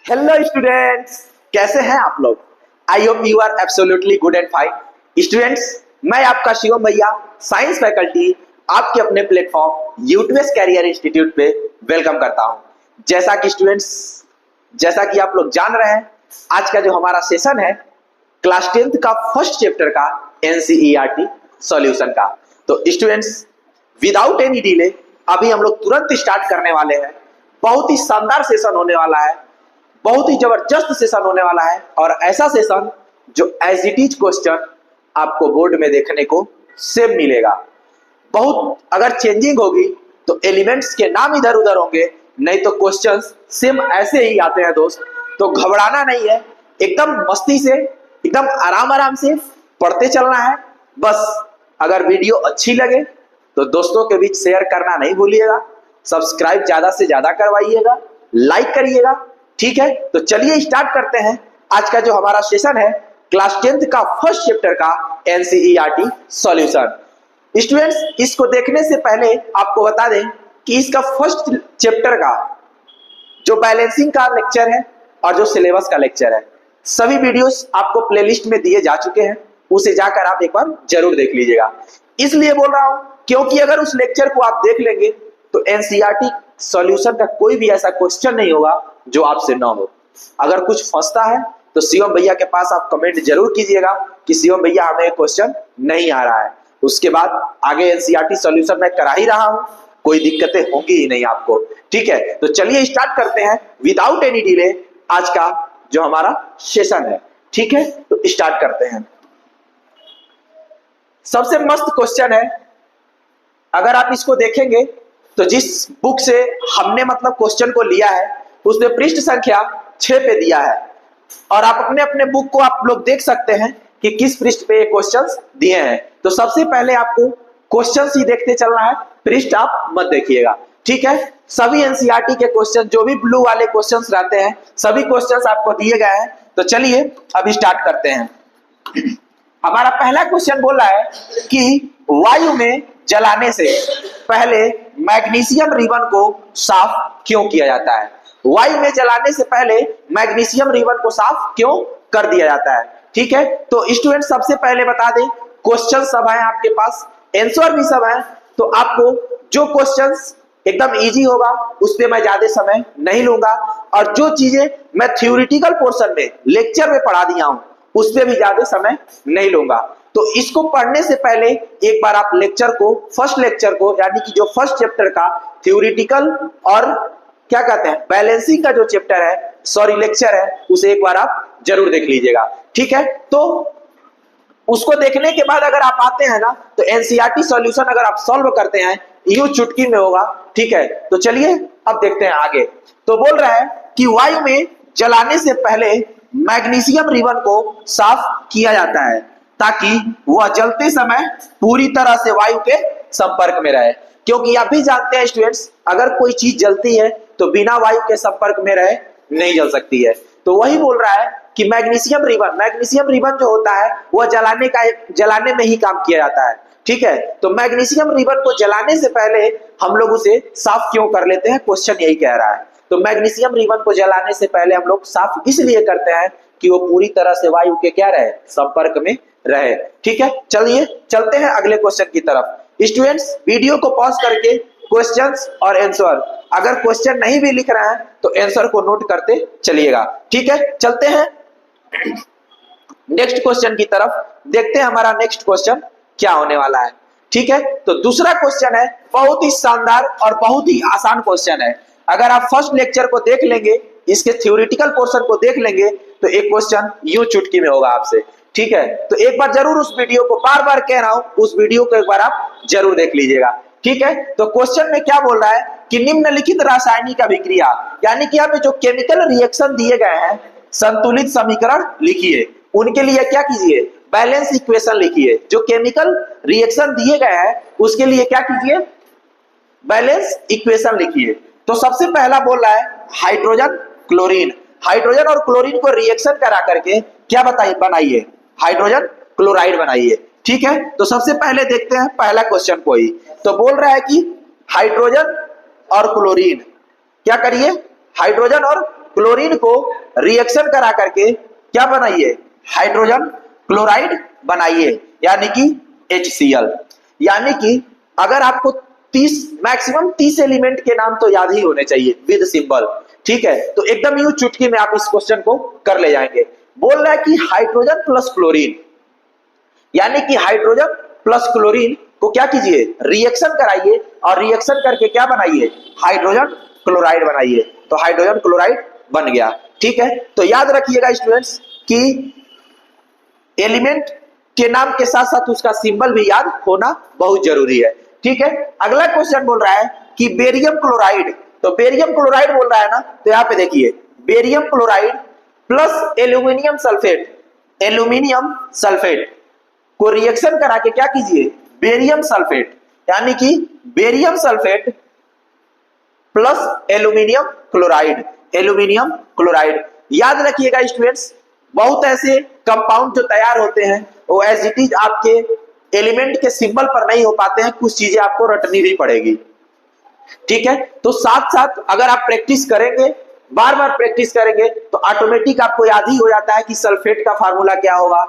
Hello students, कैसे हैं आप लोग। I hope you are absolutely good and fine. Students, मैं आपका शिवम भैया, साइंस फैकल्टी, आपके अपने प्लेटफॉर्म यूट्यूब कैरियर इंस्टीट्यूट पे वेलकम करता हूं। जैसा कि आप लोग जान रहे हैं, आज का जो हमारा सेशन है क्लास 10th का फर्स्ट चैप्टर का एनसीईआरटी सॉल्यूशन का। तो स्टूडेंट्स, विदाउट एनी डिले अभी हम लोग तुरंत स्टार्ट करने वाले हैं। बहुत ही शानदार सेशन होने वाला है, बहुत ही जबरदस्त सेशन होने वाला है, और ऐसा सेशन जो एज इट इज क्वेश्चन आपको बोर्ड में देखने को सेम मिलेगा। बहुत अगर चेंजिंग होगी तो एलिमेंट्स के नाम इधर उधर होंगे, नहीं तो क्वेश्चंस सेम ऐसे ही आते हैं दोस्त। तो घबराना नहीं है, एकदम मस्ती से, एकदम आराम आराम से पढ़ते चलना है। बस अगर वीडियो अच्छी लगे तो दोस्तों के बीच शेयर करना नहीं भूलिएगा, सब्सक्राइब ज्यादा से ज्यादा करवाइएगा, लाइक करिएगा। ठीक है, तो चलिए स्टार्ट करते हैं आज का जो हमारा सेशन है क्लास 10th का फर्स्ट चैप्टर का एनसीईआरटी सॉल्यूशन। स्टूडेंट्स, इसको देखने से पहले आपको बता दें कि इसका फर्स्ट चैप्टर का जो बैलेंसिंग का लेक्चर है और जो सिलेबस का लेक्चर है, सभी वीडियोस आपको प्लेलिस्ट में दिए जा चुके हैं, उसे जाकर आप एक बार जरूर देख लीजिएगा। इसलिए बोल रहा हूं क्योंकि अगर उस लेक्चर को आप देख लेंगे तो एनसीईआरटी सॉल्यूशन का कोई भी ऐसा क्वेश्चन नहीं होगा जो आपसे ना हो। अगर कुछ फंसता है तो शिवम भैया के पास आप कमेंट जरूर कीजिएगा कि शिवम भैया हमें क्वेश्चन नहीं आ रहा है। उसके बाद आगे एनसीईआरटी सॉल्यूशन मैं करा ही रहा हूं, कोई दिक्कतें होंगी ही नहीं आपको। ठीक है, तो चलिए स्टार्ट करते हैं विदाउट एनी डिले आज का जो हमारा सेशन है। ठीक है, तो स्टार्ट करते हैं। सबसे मस्त क्वेश्चन है, अगर आप इसको देखेंगे तो जिस बुक से हमने मतलब क्वेश्चन को लिया है उसने पृष्ठ संख्या 6 पे दिया है, और आप अपने अपने बुक को आप लोग देख सकते हैं कि किस पृष्ठ पे ये क्वेश्चंस दिए हैं। तो सबसे पहले आपको क्वेश्चंस ही देखते चलना है, पृष्ठ आप मत देखिएगा। ठीक है, सभी एनसीईआरटी के क्वेश्चन, जो भी ब्लू वाले क्वेश्चंस रहते हैं, सभी क्वेश्चंस आपको दिए गए हैं। तो चलिए अभी स्टार्ट करते हैं। हमारा पहला क्वेश्चन बोल रहा है कि वायु में जलाने से पहले मैग्नीशियम रिबन को साफ क्यों किया जाता है। वायु में जलाने से पहले मैग्नीशियम रिबन को साफ क्यों कर दिया जाता है। ठीक है, तो स्टूडेंट सबसे पहले बता दें, क्वेश्चन सब है आपके पास, आंसर भी सब है। तो आपको जो क्वेश्चंस एकदम इजी होगा उस पे मैं ज्यादा समय नहीं लूंगा, और जो चीजें मैं थ्योरेटिकल पोर्शन में लेक्चर में पढ़ा दिया हूं उस पे भी ज्यादा समय नहीं लूंगा। तो इसको पढ़ने से पहले एक बार आप लेक्चर को, फर्स्ट लेक्चर को, यानी कि जो फर्स्ट चैप्टर का थ्योरेटिकल और क्या कहते हैं बैलेंसिंग का जो चैप्टर है, सॉरी लेक्चर है, उसे एक बार आप जरूर देख लीजिएगा। ठीक है, तो उसको देखने के बाद अगर आप आते हैं ना तो एनसीईआरटी सॉल्यूशन अगर आप सॉल्व करते हैं यूं चुटकी में होगा। ठीक है, तो चलिए अब देखते हैं आगे। तो बोल रहा है कि वायु में जलाने से पहले मैग्नीशियम रिबन को साफ किया जाता है ताकि वह जलते समय पूरी तरह से वायु के संपर्क में रहे। क्योंकि आप भी जानते हैं स्टूडेंट्स, अगर कोई चीज जलती है तो बिना वायु के संपर्क में रहे नहीं जल सकती है। तो वही बोल रहा है कि मैग्नीशियम रिबन जो होता है वह जलाने में ही काम किया जाता है। ठीक है, तो मैग्नीशियम रिबन को जलाने से पहले हम लोग उसे साफ क्यों कर लेते हैं, क्वेश्चन यही कह रहा है। तो मैग्नीशियम रिबन को जलाने से पहले हम लोग साफ इसलिए करते हैं कि वो पूरी तरह से वायु के क्या रहे, संपर्क में रहे। ठीक है, चलिए चलते हैं अगले क्वेश्चन की तरफ। स्टूडेंट्स, वीडियो को पॉज करके क्वेश्चंस और आंसर, अगर क्वेश्चन नहीं भी लिख रहे हैं तो आंसर को नोट करते चलिएगा। ठीक है, चलते हैं नेक्स्ट क्वेश्चन की तरफ, देखते हैं हमारा नेक्स्ट क्वेश्चन क्या होने वाला है। ठीक है, तो दूसरा क्वेश्चन है, बहुत ही शानदार और बहुत ही आसान क्वेश्चन है। अगर आप फर्स्ट लेक्चर को देख लेंगे, इसके थ्योरेटिकल पोर्शन को देख लेंगे तो एक क्वेश्चन यूं चुटकी में होगा आपसे। ठीक है, तो एक बार जरूर उस वीडियो को, बार बार कह रहा हूं, उस वीडियो को एक बार आप जरूर देख लीजिएगा। ठीक है, तो क्वेश्चन में क्या बोल रहा है कि निम्नलिखित रासायनिक अभिक्रिया, यानी कि यहाँ पे जो केमिकल रिएक्शन दिए गए हैं, संतुलित समीकरण लिखिए। उनके लिए क्या कीजिए, बैलेंस इक्वेशन लिखिए। जो केमिकल रिएक्शन दिए गए हैं उसके लिए क्या कीजिए, बैलेंस इक्वेशन लिखिए। तो सबसे पहला बोल रहा है हाइड्रोजन क्लोरीन। हाइड्रोजन और क्लोरीन को रिएक्शन करा करके क्या बनाइए, हाइड्रोजन क्लोराइड बनाइए। ठीक है, तो सबसे पहले देखते हैं पहला क्वेश्चन को ही। तो बोल रहा है कि हाइड्रोजन और क्लोरीन क्या करिए, हाइड्रोजन और क्लोरीन को रिएक्शन करा करके क्या बनाइए, हाइड्रोजन क्लोराइड बनाइए, यानी कि HCl। यानी कि अगर आपको 30 मैक्सिमम 30 एलिमेंट के नाम तो याद ही होने चाहिए विद सिंबल, ठीक है। तो एकदम यूं चुटकी में आप इस क्वेश्चन को कर ले जाएंगे। बोल रहा है कि हाइड्रोजन प्लस क्लोरीन, यानी कि हाइड्रोजन प्लस क्लोरीन को क्या कीजिए, रिएक्शन कराइए, और रिएक्शन करके क्या बनाइए, हाइड्रोजन क्लोराइड बनाइए। तो हाइड्रोजन क्लोराइड बन गया, ठीक है। तो याद रखिएगा स्टूडेंट्स कि एलिमेंट के नाम के साथ साथ उसका सिंबल भी याद होना बहुत जरूरी है, ठीक है। अगला क्वेश्चन बोल रहा है कि बेरियम क्लोराइड, तो बेरियम क्लोराइड बोल रहा है ना, तो यहां पे देखिए barium chloride plus aluminium sulphate, aluminium sulphate को रिएक्शन करा के क्या कीजिए, बेरियम सल्फेट, यानी कि barium sulphate plus aluminium chloride, aluminium chloride. याद रखिएगा स्टूडेंट्स, बहुत ऐसे कंपाउंड जो तैयार होते हैं वो एज इट इज आपके एलिमेंट के सिंबल पर नहीं हो पाते हैं, कुछ चीजें आपको रटनी भी पड़ेगी, ठीक है। तो साथ साथ अगर आप प्रैक्टिस करेंगे, बार बार प्रैक्टिस करेंगे, तो ऑटोमेटिक आपको याद ही हो जाता है कि सल्फेट का फार्मूला क्या होगा,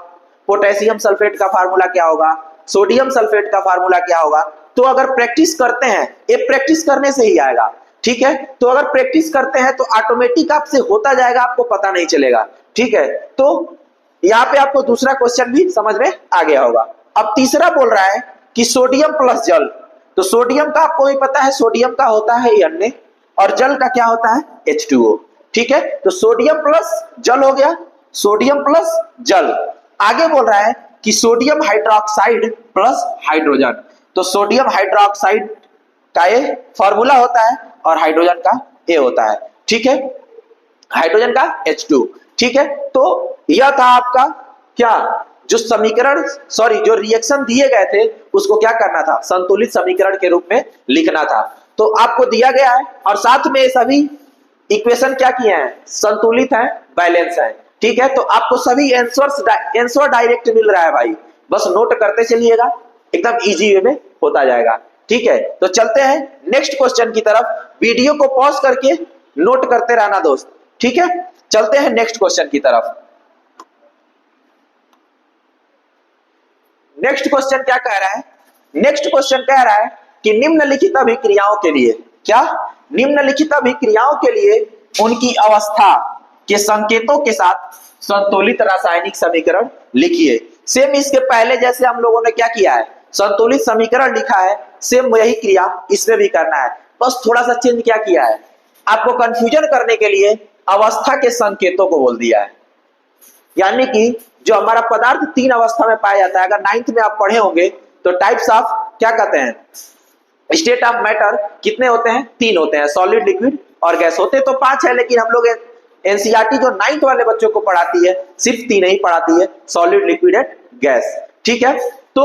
पोटेशियम सल्फेट का फार्मूला क्या होगा, सोडियम सल्फेट का फार्मूला क्या होगा। तो अगर प्रैक्टिस करते हैं, ये प्रैक्टिस करने से ही आएगा, ठीक है। तो अगर प्रैक्टिस करते हैं तो ऑटोमेटिक आपसे होता जाएगा, आपको पता नहीं चलेगा, ठीक है। तो यहाँ पे आपको दूसरा क्वेश्चन भी समझ में आ गया होगा। अब तीसरा बोल रहा है कि सोडियम प्लस जल, तो सोडियम का आपको भी पता है, सोडियम का होता है Na और जल का क्या होता है, H2O, ठीक है। तो सोडियम प्लस जल हो गया, सोडियम प्लस जल। आगे बोल रहा है कि सोडियम हाइड्रोक्साइड प्लस हाइड्रोजन, तो सोडियम हाइड्रोक्साइड का ए फॉर्मूला होता है और हाइड्रोजन का ए होता है, ठीक है, हाइड्रोजन का H2, ठीक है। तो यह था आपका क्या, जो समीकरण जो रिएक्शन दिए गए थे उसको क्या करना था, संतुलित समीकरण के रूप में लिखना था। तो आपको दिया गया है और साथ में सभी इक्वेशन क्या किए हैं, संतुलित हैं, बैलेंस हैं, ठीक है। तो आपको सभी आंसर डायरेक्ट मिल रहा है भाई, बस नोट करते चलिएगा, एकदम इजी वे में होता जाएगा, ठीक है। तो चलते हैं नेक्स्ट क्वेश्चन की तरफ, वीडियो को पॉज करके नोट करते रहना दोस्त, ठीक है। चलते हैं नेक्स्ट क्वेश्चन की तरफ। नेक्स्ट क्वेश्चन क्या कह रहा है, नेक्स्ट क्वेश्चन कह रहा है कि निम्नलिखित अभिक्रियाओं के लिए, क्या, निम्नलिखित अभिक्रियाओं के लिए उनकी अवस्था के संकेतों के साथ संतुलित रासायनिक समीकरण लिखिए। सेम इसके पहले जैसे हम लोगों ने क्या किया है, संतुलित समीकरण लिखा है, सेम यही क्रिया इसमें भी करना है, बस थोड़ा सा चेंज क्या किया है, आपको कंफ्यूजन करने के लिए अवस्था के संकेतों को बोल दिया है। यानी कि जो हमारा पदार्थ 3 अवस्था में पाया जाता है, अगर 9th में आप पढ़े होंगे तो टाइप्स ऑफ क्या कहते हैं, स्टेट ऑफ मैटर कितने होते हैं, 3 होते हैं, सॉलिड, लिक्विड और गैस। होते तो 5 है, लेकिन हम लोग एनसीईआरटी जो 9th वाले बच्चों को पढ़ाती है सिर्फ 3 ही पढ़ाती है, सॉलिड, लिक्विड एंड गैस, ठीक है। तो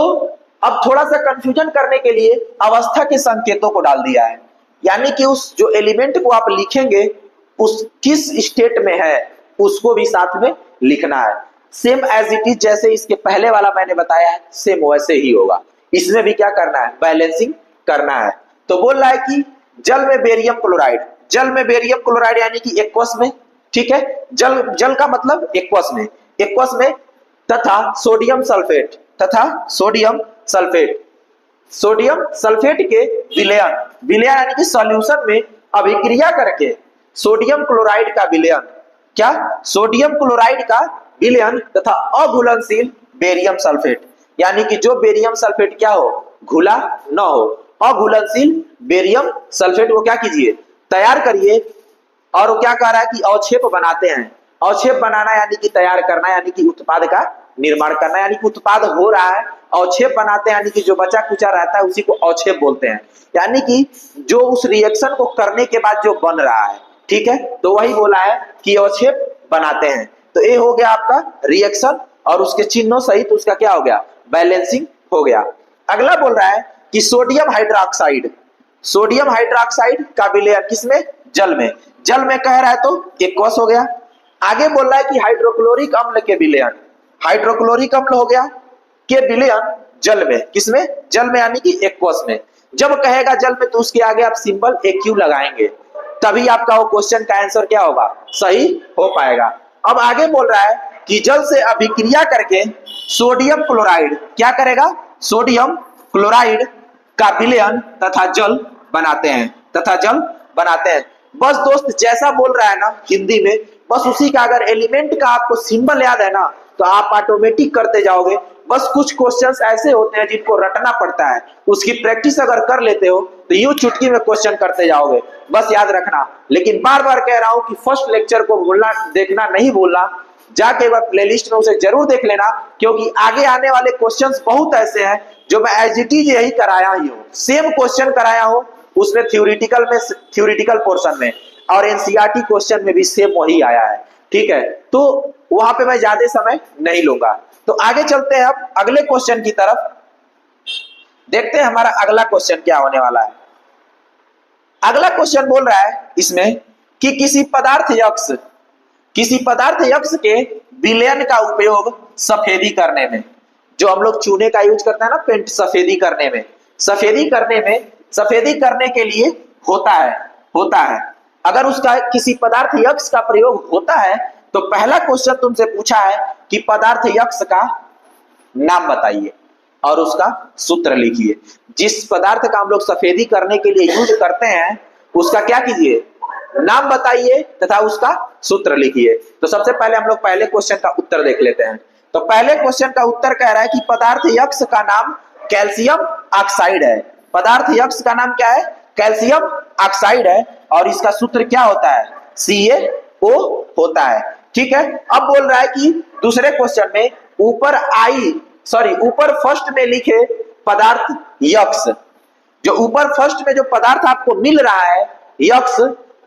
अब थोड़ा सा कंफ्यूजन करने के लिए अवस्था के संकेतों को डाल दिया है, यानी कि उस जो एलिमेंट को आप लिखेंगे उस किस स्टेट में है उसको भी साथ में लिखना है। सेम एज इट इज, जैसे इसके पहले वाला मैंने बताया है सेम वैसे ही होगा, इसमें भी क्या करना है, बैलेंसिंग करना है। तो बोल रहा है कि जल में बेरियम क्लोराइड, जल में बेरियम क्लोराइड यानी कि एक्वस में, ठीक है, जल का मतलब एक्वस में तथा सोडियम सल्फेट, तथा सोडियम सल्फेट के विलयन यानी कि सॉल्यूशन में अभिक्रिया करके सोडियम क्लोराइड का विलयन, क्या, सोडियम क्लोराइड का विलयन तथा अघुलनशील बेरियम सल्फेट, यानी कि जो बेरियम सल्फेट क्या हो, घुला न हो, अघुलनशील बेरियम सल्फेट को क्या कीजिए, तैयार करिए। और वो क्या कह रहा है कि अवक्षेप बनाते हैं, अवक्षेप बनाना यानी कि तैयार करना, यानी कि उत्पाद का निर्माण करना, यानी कि उत्पाद हो रहा है, अवक्षेप बनाते हैं, यानी कि जो बचा कुचा रहता है उसी को अवक्षेप बोलते हैं, यानी कि जो उस रिएक्शन को करने के बाद जो बन रहा है, ठीक है। तो वही बोला है कि अवक्षेप बनाते हैं। तो ये हो गया आपका रिएक्शन और उसके चिन्हों सहित उसका क्या हो गया, बैलेंसिंग हो गया। अगला बोल रहा है कि सोडियम हाइड्रोक्साइड का विलयन किसमें, जल में कह रहा है तो एक्वस हो गया। आगे बोल रहा है कि हाइड्रोक्लोरिक अम्ल के विलयन, हाइड्रोक्लोरिक अम्ल हो गया के विलयन जल में, किसमें, जल में यानी कि एक्वस में। जब कहेगा जल में तो उसके आगे आप सिंबल AQ लगाएंगे, तभी आपका वो क्वेश्चन का आंसर क्या होगा, सही हो पाएगा। अब आगे बोल रहा है कि जल से अभिक्रिया करके सोडियम क्लोराइड क्या करेगा, सोडियम क्लोराइड का विलयन तथा जल बनाते हैं। बस दोस्त जैसा बोल रहा है ना हिंदी में, बस उसी का अगर एलिमेंट का आपको सिंबल याद है ना तो आप ऑटोमेटिक करते जाओगे। बस कुछ क्वेश्चंस ऐसे होते हैं जिनको रटना पड़ता है, उसकी प्रैक्टिस अगर कर लेते हो तो यूं चुटकी में क्वेश्चन करते जाओगे, बस याद रखना। लेकिन बार बार कह रहा हूं कि फर्स्ट लेक्चर को भूलना, देखना नहीं भूलना, जाके एक बार प्लेलिस्ट में उसे जरूर देख लेना, क्योंकि आगे आने वाले क्वेश्चंस बहुत ऐसे हैं जो मैं एज इट इज यही कराया ही हूं, सेम क्वेश्चन कराया हूं, उसमें थ्योरेटिकल पोर्शन में और एनसीईआरटी क्वेश्चन में भी सेम वही आया है। ठीक है, तो वहां पे मैं ज्यादा समय नहीं लूंगा। तो आगे चलते हैं अब अगले क्वेश्चन की तरफ, देखते हैं हमारा अगला क्वेश्चन क्या होने वाला है। अगला क्वेश्चन बोल रहा है इसमें कि किसी पदार्थ यक्ष के विलयन का उपयोग सफेदी करने में, जो हम लोग चूने का यूज करते हैं ना पेंट सफेदी करने के लिए होता है। अगर उसका किसी पदार्थ यक्ष का प्रयोग होता है तो पहला क्वेश्चन तुमसे पूछा है कि पदार्थ यक्ष का नाम बताइए और उसका सूत्र लिखिए। जिस पदार्थ का हम लोग सफेदी करने के लिए यूज करते हैं उसका क्या कीजिए, नाम बताइए तथा उसका सूत्र लिखिए। तो सबसे पहले हम लोग पहले क्वेश्चन का उत्तर देख लेते हैं। तो पहले क्वेश्चन का उत्तर कह रहा है कि पदार्थ यक्ष का नाम कैल्शियम ऑक्साइड है। पदार्थ यक्ष का नाम क्या है, कैल्शियम ऑक्साइड है, और इसका सूत्र क्या होता है, CaO होता है। ठीक है, अब बोल रहा है कि दूसरे क्वेश्चन में ऊपर फर्स्ट में लिखे पदार्थ यक्ष, जो ऊपर फर्स्ट में जो पदार्थ आपको मिल रहा है यक्ष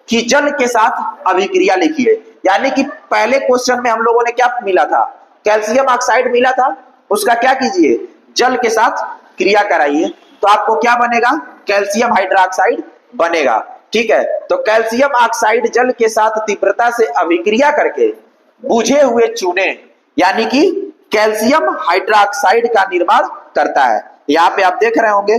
की जल के साथ अभिक्रिया लिखिए। यानी कि पहले क्वेश्चन में हम लोगों ने क्या मिला था, कैल्शियम ऑक्साइड मिला था, उसका क्या कीजिए, जल के साथ क्रिया कराइए, तो आपको क्या बनेगा, कैल्शियम हाइड्रोक्साइड बनेगा। ठीक है, तो कैल्शियम ऑक्साइड जल के साथ तीव्रता से अभिक्रिया करके बुझे हुए चूने यानी कि कैल्शियम हाइड्रोक्साइड का निर्माण करता है। यहाँ पे आप देख रहे होंगे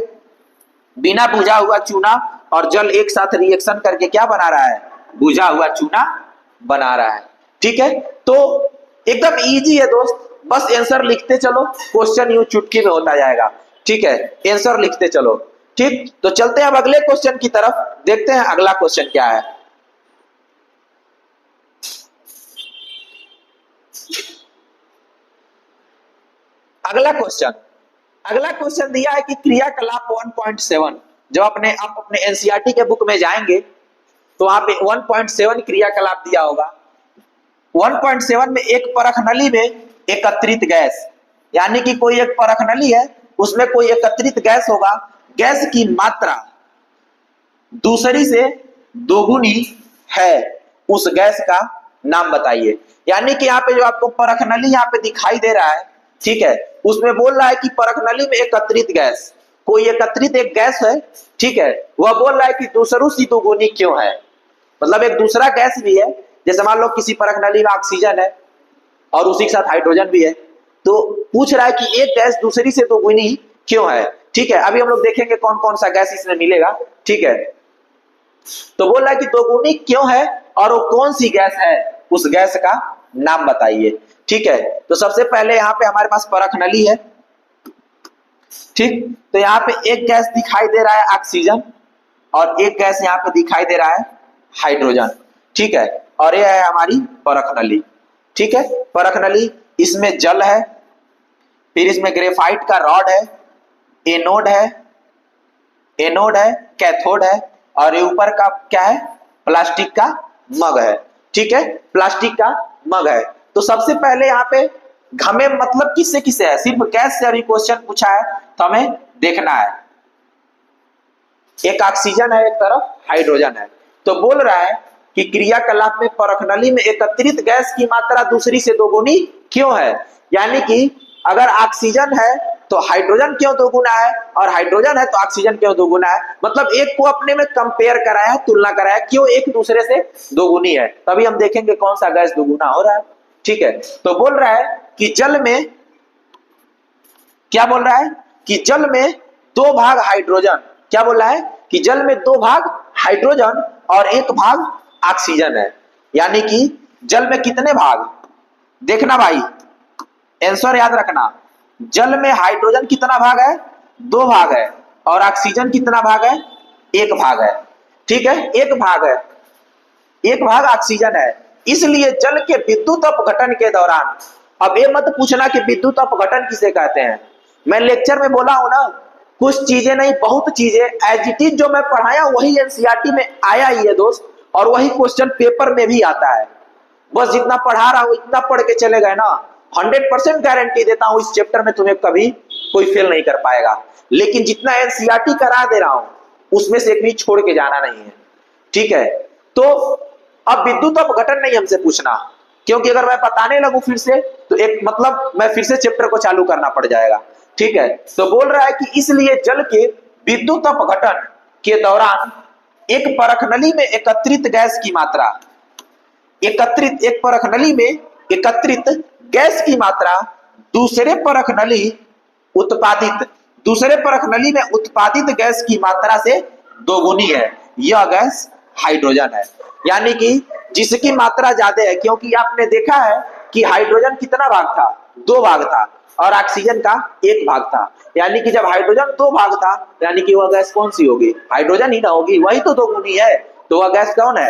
बिना बुझा हुआ चूना और जल एक साथ रिएक्शन करके क्या बना रहा है, बुझा हुआ चूना बना रहा है। ठीक है, तो एकदम इजी है दोस्त, बस आंसर लिखते चलो, क्वेश्चन यूं चुटकी में होता जाएगा। ठीक है, आंसर लिखते चलो। ठीक, तो चलते हैं अब अगले क्वेश्चन की तरफ, देखते हैं अगला क्वेश्चन क्या है। अगला क्वेश्चन दिया है कि क्रियाकलाप 1.7, जब आप अपने एनसीईआरटी के बुक में जाएंगे तो वहां पे 1.7 क्रियाकलाप दिया होगा। 1.7 में एक परख नली में एकत्रित गैस, यानी कि कोई एक परख नली है उसमें कोई एकत्रित गैस होगा, गैस की मात्रा दूसरी से दोगुनी है, उस गैस का नाम बताइए। यानी कि यहाँ पे जो आपको परख नली यहाँ पे दिखाई दे रहा है, ठीक है, उसमें बोल रहा है कि परख नली में एकत्रित गैस, कोई एकत्रित एक गैस है, ठीक है, वह बोल रहा है कि दूसरों से दोगुनी क्यों है, मतलब एक दूसरा गैस भी है। जैसे मान लो किसी परख नली में ऑक्सीजन है और उसी के साथ हाइड्रोजन भी है, तो पूछ रहा है कि एक गैस दूसरी से दोगुनी क्यों है। ठीक है, अभी हम लोग देखेंगे कौन कौन सा गैस इसमें मिलेगा। ठीक है, तो बोल रहा है कि दोगुनी क्यों है और वो कौन सी गैस है, उस गैस का नाम बताइए। ठीक है, तो सबसे पहले यहाँ पे हमारे पास परख नली है। ठीक, तो यहाँ पे एक गैस दिखाई दे रहा है ऑक्सीजन और एक गैस यहाँ पे दिखाई दे रहा है हाइड्रोजन। ठीक है, और ये है हमारी परख नली। ठीक है, परख नली, इसमें जल है, फिर इसमें ग्रेफाइट का रॉड है, एनोड है, कैथोड है, और ये ऊपर का क्या है, प्लास्टिक का मग है। ठीक है, प्लास्टिक का मग है। तो सबसे पहले यहाँ पे हमें मतलब किससे किससे है, सिर्फ गैस से अभी क्वेश्चन पूछा है तो हमें देखना है। एक ऑक्सीजन है, एक तरफ हाइड्रोजन है। तो बोल रहा है कि क्रियाकलाप में परख नली में एकत्रित गैस की मात्रा दूसरी से दोगुनी क्यों है, यानी कि अगर ऑक्सीजन है तो हाइड्रोजन क्यों दोगुना है और हाइड्रोजन है तो ऑक्सीजन क्यों दोगुना है, मतलब एक को अपने में कंपेयर कराया है, तुलना कराया, क्यों एक दूसरे से दोगुनी है, तभी हम देखेंगे कौन सा गैस दोगुना हो रहा है। ठीक है, तो बोल रहा है कि जल में क्या बोल रहा है कि जल में 2 भाग हाइड्रोजन, क्या बोल रहा है कि जल में 2 भाग हाइड्रोजन और एक भाग ऑक्सीजन है। यानी कि जल में कितने भाग, देखना भाई, आंसर याद रखना। जल में हाइड्रोजन कितना भाग है, 2 भाग है, और ऑक्सीजन कितना भाग है, 1 भाग है। ठीक है, 1 भाग है, 1 भाग ऑक्सीजन है। इसलिए जल के विद्युत अपघटन के दौरान, अब ये मत पूछना कि विद्युत अपघटन किसे कहते हैं, मैं लेक्चर में बोला हूं ना, कुछ चीजें नहीं बहुत चीजें एज इट इज जो मैं पढ़ाया वही एनसीईआरटी में आया ही है दोस्त, और वही क्वेश्चन पेपर में भी आता है। बस जितना पढ़ा रहा हूं इतना पढ़ के चले गए ना, 100% गारंटी देता हूं इस चैप्टर में तुम्हें कभी कोई फेल नहीं कर पाएगा। लेकिन जितना एनसीईआरटी करा दे रहा हूं उसमें से एक भी छोड़ के जाना नहीं है। ठीक है, तो अब विद्युत अपघटन नहीं हमसे पूछना, क्योंकि अगर मैं बताने लगूं फिर से तो एक मतलब मैं फिर से चैप्टर को चालू करना पड़ जाएगा। ठीक है, तो बोल रहा है कि इसलिए जल के विद्युत अपघटन के दौरान एक परख नली में एकत्रित गैस की मात्रा, एक परख नली में एकत्रित गैस की मात्रा दूसरे परख नली में उत्पादित गैस की मात्रा से दोगुनी है। यह गैस हाइड्रोजन है। यानी कि जिसकी मात्रा ज्यादा है, क्योंकि आपने देखा है कि हाइड्रोजन कितना भाग था, 2 भाग था, और ऑक्सीजन का 1 भाग था। यानी कि जब हाइड्रोजन 2 भाग था, यानी कि वह गैस कौन सी होगी, हाइड्रोजन ही ना होगी, वही तो दोगुनी है, तो वह गैस कौन है,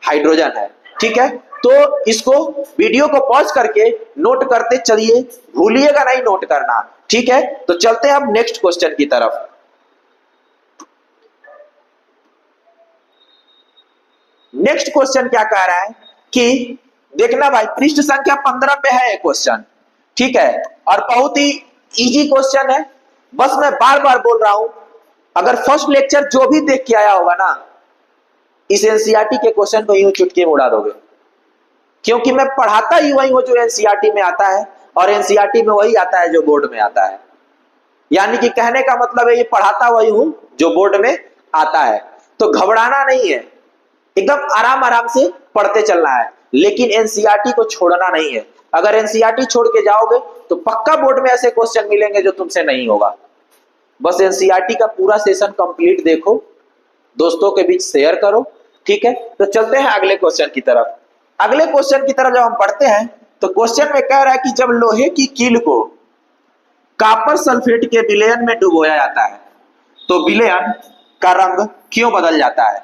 हाइड्रोजन है। ठीक है, तो इसको वीडियो को पॉज करके नोट करते चलिए, भूलिएगा नहीं नोट करना। ठीक है, तो चलते हैं अब नेक्स्ट क्वेश्चन की तरफ। नेक्स्ट क्वेश्चन क्या कह रहा है कि देखना भाई, पृष्ठ संख्या 15 पे है क्वेश्चन। ठीक है, और बहुत ही इजी क्वेश्चन है। बस मैं बार बार बोल रहा हूं, अगर फर्स्ट लेक्चर जो भी देख के आया होगा ना, इस एनसीईआरटी के क्वेश्चन को यूं चुटकी में उड़ा दोगे, क्योंकि मैं पढ़ाता ही वही हूं जो एनसीईआरटी में आता है, और एनसीईआरटी में वही आता है जो बोर्ड में आता है। यानी कि कहने का मतलब है ये पढ़ाता वही हूं जो बोर्ड में आता है। तो घबराना नहीं है, एकदम आराम आराम से पढ़ते चलना है, लेकिन एनसीईआरटी को छोड़ना नहीं है। अगर एनसीईआरटी छोड़ के जाओगे तो पक्का बोर्ड में ऐसे क्वेश्चन मिलेंगे जो तुमसे नहीं होगा। बस एनसीईआरटी का पूरा सेशन कंप्लीट देखो, दोस्तों के बीच शेयर करो। ठीक है, तो चलते हैं अगले क्वेश्चन की तरफ। अगले क्वेश्चन की तरफ जब हम पढ़ते हैं तो क्वेश्चन में कह रहा है कि जब लोहे की कील को कॉपर सल्फेट के विलयन में डुबोया जाता है तो विलयन का रंग क्यों बदल जाता है।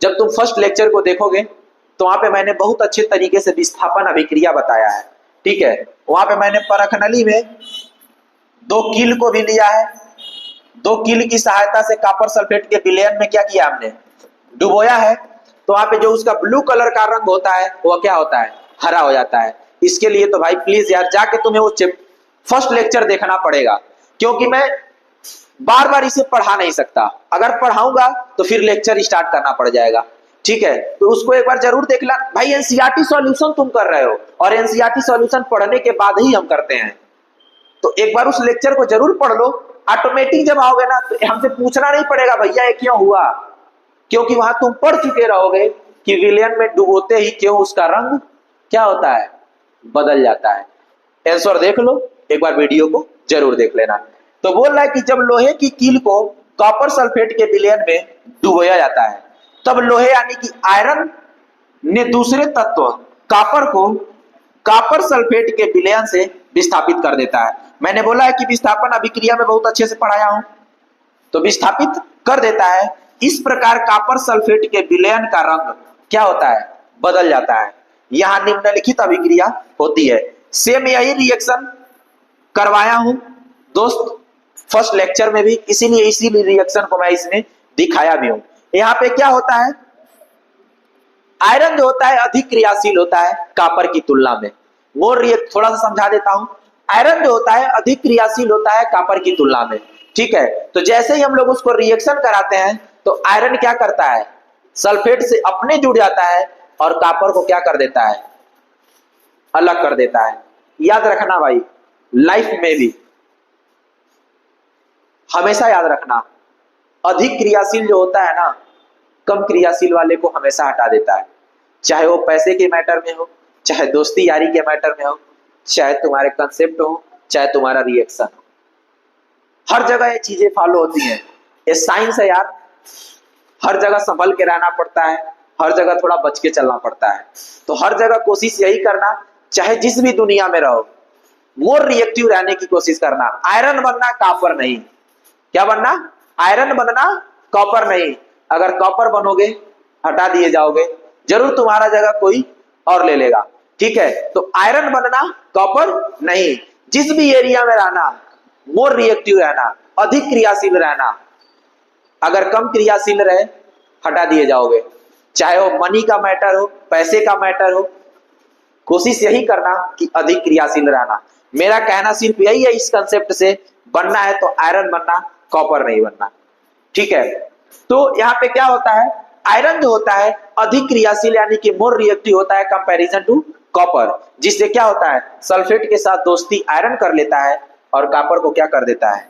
जब तुम फर्स्ट लेक्चर को देखोगे तो वहां पे मैंने बहुत अच्छे तरीके से विस्थापन अभिक्रिया बताया है। ठीक है, वहां पे मैंने परख नली में 2 कील को भी लिया है, 2 कील की सहायता से कॉपर सल्फेट के विलयन में क्या किया हमने, डुबोया है। तो वहां पे जो उसका ब्लू कलर का रंग होता है वो क्या होता है, हरा हो जाता है। इसके लिए तो भाई प्लीज यार जाके तुम्हें वो फर्स्ट लेक्चर देखना पड़ेगा, क्योंकि मैं बार बार इसे पढ़ा नहीं सकता। अगर पढ़ाऊंगा तो फिर लेक्चर स्टार्ट करना पड़ जाएगा। ठीक है, तो उसको एक बार जरूर देख ला भाई। एनसीईआरटी सॉल्यूशन तुम कर रहे हो, और एनसीईआरटी सॉल्यूशन पढ़ने के बाद ही हम करते हैं, तो एक बार उस लेक्चर को जरूर पढ़ लो। ऑटोमेटिक जब आओगे ना तो हमसे पूछना नहीं पड़ेगा भैया ये क्यों हुआ, क्योंकि वहां तुम पढ़ चुके रहोगे कि विलयन में डुबोते ही क्यों उसका रंग क्या होता है, बदल जाता है। आंसर देख लो, एक बार वीडियो को जरूर देख लेना। तो बोल रहा है कि जब लोहे की कील को कॉपर सल्फेट के विलयन में डुबोया जाता है तब लोहे यानी कि आयरन ने दूसरे तत्व कॉपर को कॉपर सल्फेट के विलयन से विस्थापित कर देता है। मैंने बोला है कि विस्थापन अभिक्रिया में बहुत अच्छे से पढ़ाया हूं, तो विस्थापित कर देता है। इस प्रकार कॉपर सल्फेट के विलयन का रंग क्या होता है, बदल जाता है। यहां निम्नलिखित अभिक्रिया होती है। सेम यही रिएक्शन करवाया हूं दोस्त फर्स्ट लेक्चर में भी, इसीलिए इसी रिएक्शन को मैं इसमें दिखाया भी हूं। यहां पे क्या होता है, आयरन जो होता है अधिक क्रियाशील होता है कॉपर की तुलना में। वो थोड़ा सा समझा देता हूं। आयरन जो होता है अधिक क्रियाशील होता है कॉपर की तुलना में। ठीक है, तो जैसे ही हम लोग उसको रिएक्शन कराते हैं तो आयरन क्या करता है, सल्फेट से अपने जुड़ जाता है और कॉपर को क्या कर देता है, अलग कर देता है। याद रखना भाई, लाइफ में भी हमेशा याद रखना, अधिक क्रियाशील जो होता है ना कम क्रियाशील वाले को हमेशा हटा देता है। चाहे वो पैसे के मैटर में हो, चाहे दोस्ती यारी के मैटर में हो, चाहे तुम्हारे कंसेप्ट हो, चाहे तुम्हारा रिएक्शन हो, हर जगह ये चीजें फॉलो होती हैं। ये साइंस है यार, हर जगह संभल के रहना पड़ता है, हर जगह थोड़ा बच के चलना पड़ता है। तो हर जगह कोशिश यही करना, चाहे जिस भी दुनिया में रहो, मोर रिएक्टिव रहने की कोशिश करना। आयरन बनना, कॉपर नहीं। क्या बनना? आयरन बनना, कॉपर नहीं। अगर कॉपर बनोगे, हटा दिए जाओगे, जरूर तुम्हारा जगह कोई और ले लेगा। ठीक है, तो आयरन बनना, कॉपर नहीं। जिस भी एरिया में रहना, मोर रिएक्टिव रहना, अधिक क्रियाशील रहना। अगर कम क्रियाशील रहे, हटा दिए जाओगे। चाहे वो मनी का मैटर हो, पैसे का मैटर हो, कोशिश यही करना कि अधिक क्रियाशील रहना। मेरा कहना सिर्फ यही है, इस कंसेप्ट से बनना है तो आयरन बनना, कॉपर नहीं बनना। ठीक है, तो यहाँ पे क्या होता है, आयरन जो होता है अधिक क्रियाशील यानी कि मोर रिएक्टिव होता है कंपैरिजन टू कॉपर, जिससे क्या होता है, सल्फेट के साथ दोस्ती आयरन कर लेता है और कॉपर को क्या कर देता है,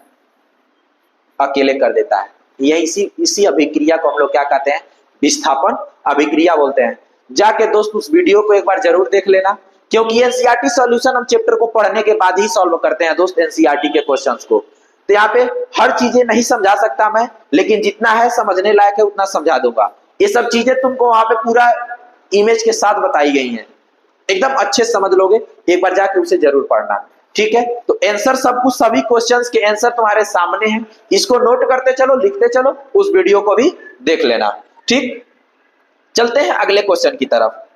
अकेले कर देता है। यही इसी अभिक्रिया को हम लोग क्या कहते हैं, विस्थापन अभिक्रिया बोलते हैं। जाके दोस्त उस वीडियो को एक बार जरूर देख लेना, क्योंकि एनसीईआरटी सॉल्यूशन हम चैप्टर को पढ़ने के बाद ही सॉल्व करते हैं दोस्त, एनसीईआरटी के क्वेश्चंस को। तो यहाँ पे हर चीजें नहीं समझा सकता मैं, लेकिन जितना है समझने लायक है उतना समझा दूंगा। ये सब चीजें तुमको वहां पे पूरा इमेज के साथ बताई गई हैं, एकदम अच्छे समझ लोगे। एक बार जाके उसे जरूर पढ़ना। ठीक है, तो आंसर सब कुछ, सभी क्वेश्चंस के आंसर तुम्हारे सामने हैं, इसको नोट करते चलो, लिखते चलो, उस वीडियो को भी देख लेना। ठीक, चलते हैं अगले क्वेश्चन की तरफ।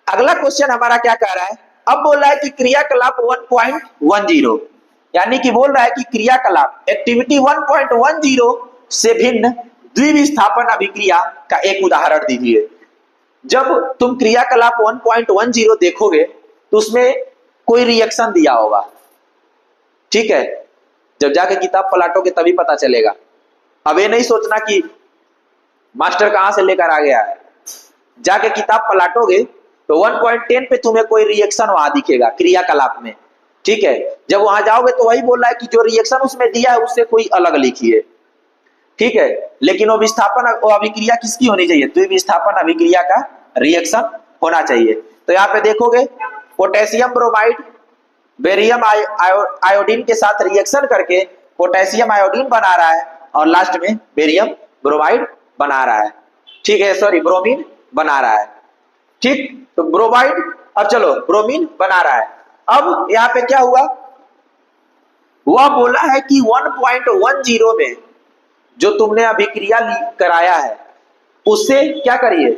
अगला क्वेश्चन हमारा क्या कह रहा है, अब बोल रहा है कि क्रियाकलाप 1.10, यानी कि बोल रहा है कि क्रियाकलाप एक्टिविटी 1.10 से भिन्न द्विविस्थापन अभिक्रिया का एक उदाहरण दीजिए। जब तुम क्रियाकलाप 1.10 देखोगे तो उसमें कोई रिएक्शन दिया होगा। ठीक है, जब जाके किताब पलटोगे तभी पता चलेगा। अब ये नहीं सोचना कि मास्टर कहां से लेकर आ गया है, जाके किताब पलटोगे तो 1.10 पे तुम्हें कोई रिएक्शन वहां दिखेगा क्रियाकलाप में। ठीक है, जब वहां जाओगे तो वही बोल रहा है कि जो रिएक्शन उसमें दिया है उससे कोई अलग लिखिए। ठीक है, लेकिन वो विस्थापन अभिक्रिया किसकी होनी चाहिए, द्विविस्थापन अभिक्रिया का रिएक्शन होना चाहिए। तो यहाँ पे देखोगे पोटेशियम ब्रोमाइड बेरियम आयोडीन के साथ रिएक्शन करके पोटेशियम आयोडीन बना रहा है और लास्ट में बेरियम ब्रोमाइड बना रहा है। ठीक है, सॉरी, ब्रोमीन बना रहा है। ठीक, तो ब्रोमाइड, अब चलो ब्रोमीन बना रहा है। अब यहाँ पे क्या हुआ, वह बोला है कि 1.10 में जो तुमने अभिक्रिया कराया है उससे क्या करिए,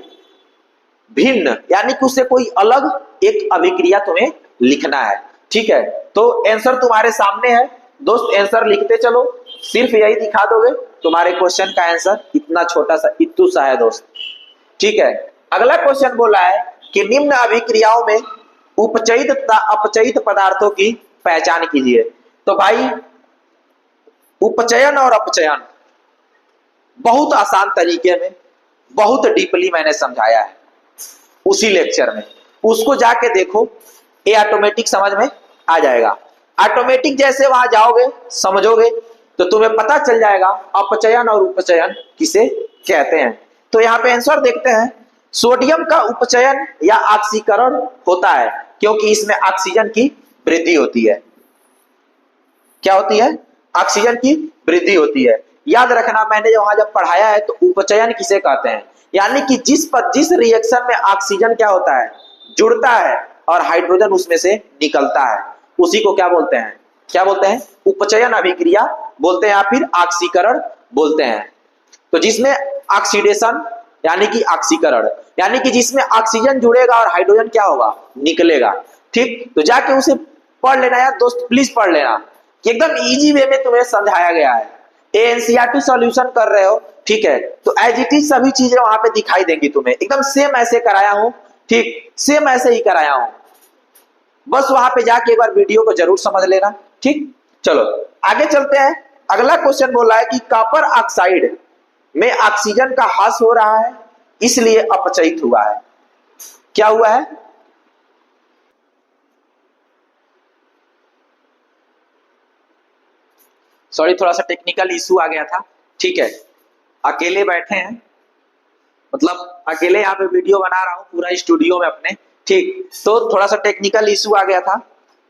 भिन्न, यानी कि उससे कोई अलग एक अभिक्रिया तुम्हें लिखना है। ठीक है, तो आंसर तुम्हारे सामने है दोस्त, आंसर लिखते चलो। सिर्फ यही दिखा दोगे, तुम्हारे क्वेश्चन का आंसर इतना छोटा सा, इतू सा है दोस्त। ठीक है, अगला क्वेश्चन बोला है कि निम्न अभिक्रियाओं में उपचयित तथा अपचयित पदार्थों की पहचान कीजिए। तो भाई उपचयन और अपचयन बहुत आसान तरीके में, बहुत डीपली मैंने समझाया है उसी लेक्चर में, उसको जाके देखो, ये ऑटोमेटिक समझ में आ जाएगा। ऑटोमेटिक जैसे वहां जाओगे, समझोगे, तो तुम्हें पता चल जाएगा अपचयन और उपचयन किसे कहते हैं। तो यहाँ पे आंसर देखते हैं, सोडियम का उपचयन या ऑक्सीकरण होता है क्योंकि इसमें ऑक्सीजन की वृद्धि होती है। क्या होती है, ऑक्सीजन की वृद्धि होती है। याद रखना, मैंने वहां जब पढ़ाया है तो उपचयन किसे कहते हैं, यानी कि जिस रिएक्शन में ऑक्सीजन क्या होता है, जुड़ता है और हाइड्रोजन उसमें से निकलता है, उसी को क्या बोलते हैं, क्या बोलते हैं, उपचयन अभिक्रिया बोलते हैं या फिर ऑक्सीकरण बोलते हैं। तो जिसमें ऑक्सीडेशन यानी कि ऑक्सीकरण, यानी कि जिसमें ऑक्सीजन जुड़ेगा और हाइड्रोजन क्या होगा, निकलेगा। ठीक, तो जाके उसे पढ़ लेना यार दोस्त, प्लीज पढ़ लेना, एकदम इजी वे में तुम्हें समझाया गया है। एनसीईआरटी सॉल्यूशन कर रहे हो, ठीक है, तो एज इट इज सभी चीजें वहां पे दिखाई देंगी तुम्हें, एकदम सेम ऐसे कराया हूं। ठीक, सेम ऐसे ही कराया हूं, बस वहां पे जाके एक बार वीडियो को जरूर समझ लेना। ठीक, चलो आगे चलते हैं। अगला क्वेश्चन बोला है कि कॉपर ऑक्साइड में ऑक्सीजन का ह्रास हो रहा है, इसलिए अपचयित हुआ है। क्या हुआ है, सॉरी थोड़ा सा टेक्निकल इशू आ गया था। ठीक है, अकेले बैठे हैं, मतलब अकेले यहाँ पे वीडियो बना रहा हूँ पूरा स्टूडियो में अपने। ठीक, तो थोड़ा सा टेक्निकल इशू आ गया था,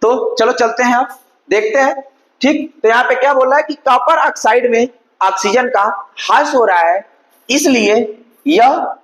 तो चलो चलते हैं, अब देखते हैं। ठीक, तो यहाँ पे क्या बोला है कि कॉपर ऑक्साइड में ऑक्सीजन का ह्रास हो रहा है, इसलिए यह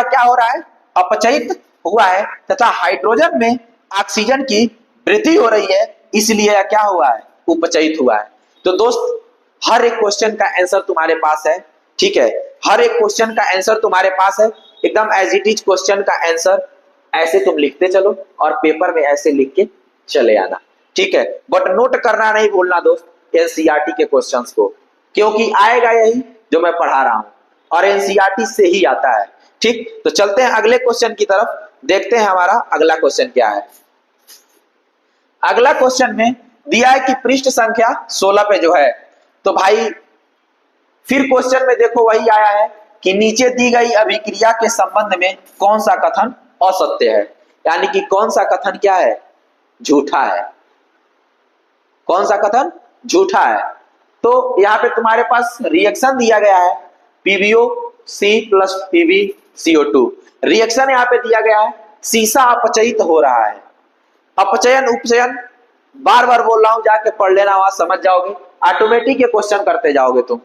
क्या हो रहा है, अपचयित हुआ है, तथा हाइड्रोजन में ऑक्सीजन की वृद्धि हो रही है, इसलिए यह क्या हुआ है, उपचयित हुआ है। तो दोस्त हर एक क्वेश्चन का आंसर तुम्हारे पास है, ठीक है, हर एक क्वेश्चन का आंसर तुम्हारे पास है, एकदम एज इट इज क्वेश्चन का आंसर ऐसे तुम लिखते चलो और पेपर में ऐसे लिख के चले आना, ठीक है। बट नोट करना नहीं भूलना दोस्त एनसीईआरटी के क्वेश्चंस को, क्योंकि आएगा यही जो मैं पढ़ा रहा हूं और एनसीईआरटी से ही आता है, ठीक। तो चलते हैं अगले क्वेश्चन की तरफ, देखते हैं हमारा अगला क्वेश्चन क्या है। अगला क्वेश्चन में दिया है कि पृष्ठ संख्या 16 पे जो है, तो भाई फिर क्वेश्चन में देखो वही आया है कि नीचे दी गई अभिक्रिया के संबंध में कौन सा कथन असत्य है, यानी कि कौन सा कथन क्या है, झूठा है, कौन सा कथन झूठा है। तो यहाँ पे तुम्हारे पास रिएक्शन दिया गया है PbO3 प्लस PbCO2, रिएक्शन यहाँ पे दिया गया है, सीसा अपचयित हो रहा है, अपचयन उपचयन बार बार बोल रहा हूं, जाके पढ़ लेना, वहां समझ जाओगे, ऑटोमेटिक ये क्वेश्चन करते जाओगे तुम।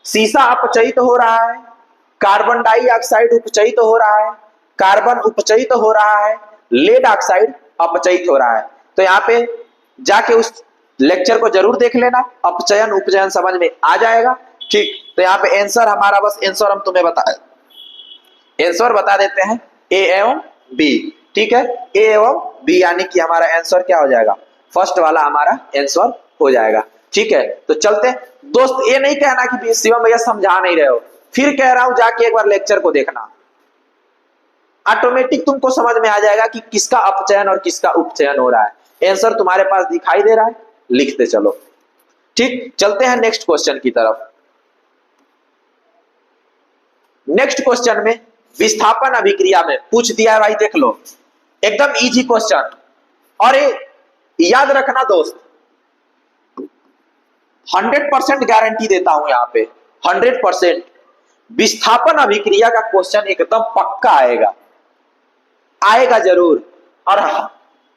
सीसा अपचयित हो रहा है, कार्बन डाइऑक्साइड उपचयित हो रहा है, कार्बन उपचयित हो रहा है, लेड ऑक्साइड अपचयित हो रहा है। तो यहाँ पे जाके उस लेक्चर को जरूर देख लेना, अपचयन उपचयन समझ में आ जाएगा, ठीक। तो यहाँ पे आंसर हमारा, बस आंसर हम तुम्हें आंसर बता देते हैं, ए एवं बी, ठीक है, ए एवं बी, यानी कि हमारा आंसर क्या हो जाएगा, फर्स्ट वाला हमारा आंसर हो जाएगा, ठीक है। तो चलते दोस्त, ये नहीं कहना कि शिवम भैया समझा नहीं रहे हो, फिर कह रहा हूं जाके एक बार लेक्चर को देखना, ऑटोमेटिक तुमको समझ में आ जाएगा कि किसका अपचयन और किसका उपचयन हो रहा है। आंसर तुम्हारे पास दिखाई दे रहा है, लिखते चलो, ठीक। चलते हैं नेक्स्ट क्वेश्चन की तरफ। नेक्स्ट क्वेश्चन में विस्थापन अभिक्रिया में पूछ दिया है भाई, देख लो, एकदम इजी क्वेश्चन, और ये याद रखना दोस्त, 100% गारंटी देता हूं यहाँ पे, 100% विस्थापन अभिक्रिया का क्वेश्चन एकदम पक्का आएगा, आएगा जरूर, और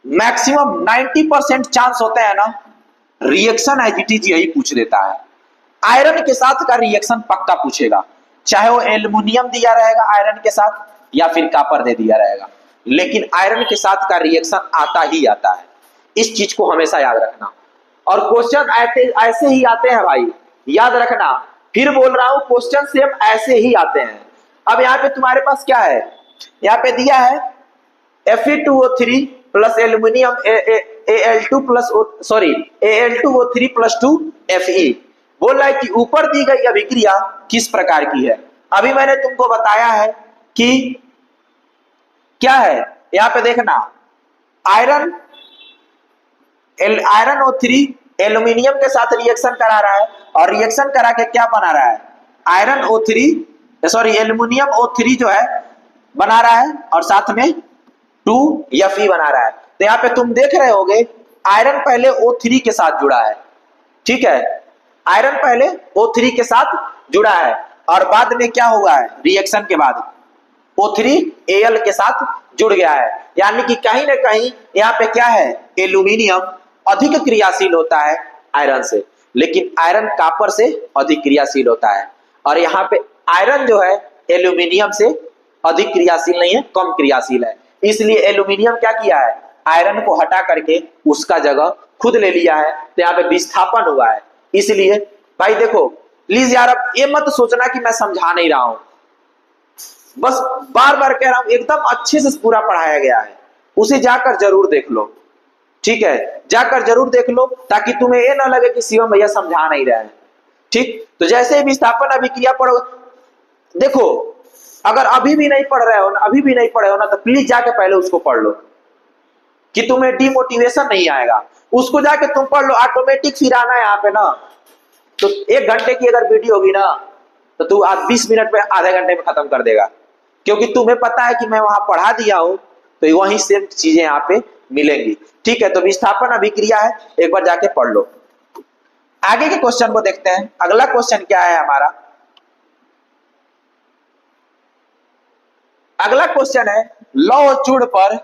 मैक्सिमम 90% चांस होते हैं ना, रिएक्शन एज इट इज यही पूछ देता है, आयरन के साथ का रिएक्शन पक्का पूछेगा, चाहे वो एल्युमिनियम दिया रहेगा आयरन के साथ या फिर कॉपर दे दिया रहेगा, लेकिन आयरन के साथ का रिएक्शन आता ही आता है, इस चीज को हमेशा याद रखना। और क्वेश्चन ऐसे ही आते हैं भाई, याद रखना, फिर बोल रहा हूं क्वेश्चन सेम ऐसे ही आते हैं। अब यहाँ पे तुम्हारे पास क्या है, यहाँ पे दिया है Fe2O3 plus aluminium Al2 plus Al2O3 plus 2 Fe, बोल रहा है कि ऊपर दी गई अभिक्रिया किस प्रकार की है। अभी मैंने तुमको बताया है कि क्या है, यहाँ पे देखना, आयरन O3 एल्यूमिनियम के साथ रिएक्शन करा रहा है, और रिएक्शन करा के क्या बना रहा है, एल्यूमिनियम O3 जो है बना रहा है, और साथ में 2 Fe बना रहा है। तो यहाँ पे तुम देख रहे होगे आयरन पहले O3 के साथ जुड़ा है, ठीक है, आयरन पहले O3 के साथ जुड़ा है, और बाद में क्या हुआ है, रिएक्शन के बाद O3 Al के साथ जुड़ गया है, यानी कि कहीं ना कहीं यहाँ पे क्या है, एल्यूमिनियम अधिक क्रियाशील होता है आयरन से, लेकिन आयरन कॉपर से अधिक क्रियाशील होता है, और यहाँ पे आयरन जो है एल्यूमिनियम से अधिक क्रियाशील नहीं है, कम क्रियाशील है, इसलिए एल्यूमिनियम क्या किया है, आयरन को हटा करके उसका जगह खुद ले लिया है, तो यहाँ पे विस्थापन हुआ है। इसलिए भाई देखो प्लीज यार, अब ये मत सोचना कि मैं समझा नहीं रहा हूं, बस बार बार कह रहा हूं, एकदम अच्छे से पूरा पढ़ाया गया है, उसे जाकर जरूर देख लो, ठीक है, जाकर जरूर देख लो, ताकि तुम्हें ये ना लगे कि शिवम भैया समझा नहीं रहे हैं, ठीक। तो जैसे ही विस्थापन अभिक्रिया पढ़ो, देखो अगर अभी भी नहीं पढ़ रहे हो ना, तो प्लीज जाके पहले उसको पढ़ लो, कि तुम्हें डिमोटिवेशन नहीं आएगा, उसको जाके तुम पढ़ लो, ऑटोमेटिक फिर आना है यहाँ पे ना, तो 1 घंटे की अगर वीडियो होगी ना, तो तू आज 20 मिनट में, आधे घंटे में खत्म कर देगा, क्योंकि तुम्हें पता है कि मैं वहां पढ़ा दिया हूं, तो वही सेम चीजें यहाँ पे मिलेंगी, ठीक है। तो विस्थापन अभिक्रिया है, एक बार जाके पढ़ लो। आगे के क्वेश्चन को देखते हैं, अगला क्वेश्चन क्या है हमारा, अगला क्वेश्चन है, लौह चूड़ पर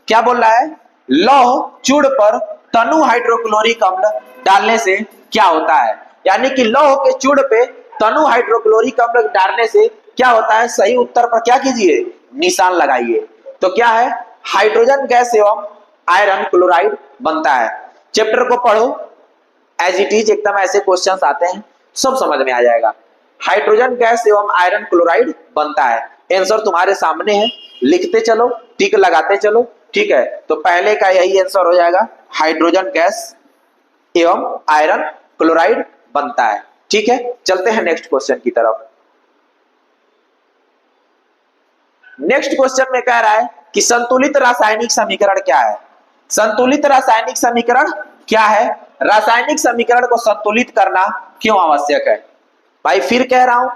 क्या बोल रहा है, लौह चूड़ पर तनु हाइड्रोक्लोरिक अम्ल डालने से क्या होता है। यानी कि लौह के चूड़ पे तनु हाइड्रोक्लोरिक अम्ल डालने से क्या होता है, सही उत्तर पर क्या कीजिए, निशान लगाइए। तो क्या है, हाइड्रोजन गैस एवं आयरन क्लोराइड बनता है। चैप्टर को पढ़ो एज इट इज, एकदम ऐसे क्वेश्चंस आते हैं, सब समझ में आ जाएगा। हाइड्रोजन गैस एवं आयरन क्लोराइड बनता है, आंसर तुम्हारे सामने है, लिखते चलो, टिक लगाते चलो, ठीक है। तो पहले का यही आंसर हो जाएगा, हाइड्रोजन गैस एवं आयरन क्लोराइड बनता है, ठीक है। चलते हैं नेक्स्ट क्वेश्चन की तरफ। नेक्स्ट क्वेश्चन में कह रहा है कि संतुलित रासायनिक समीकरण क्या है। संतुलित रासायनिक समीकरण क्या है, रासायनिक समीकरण को संतुलित करना क्यों आवश्यक है। भाई फिर कह रहा हूं,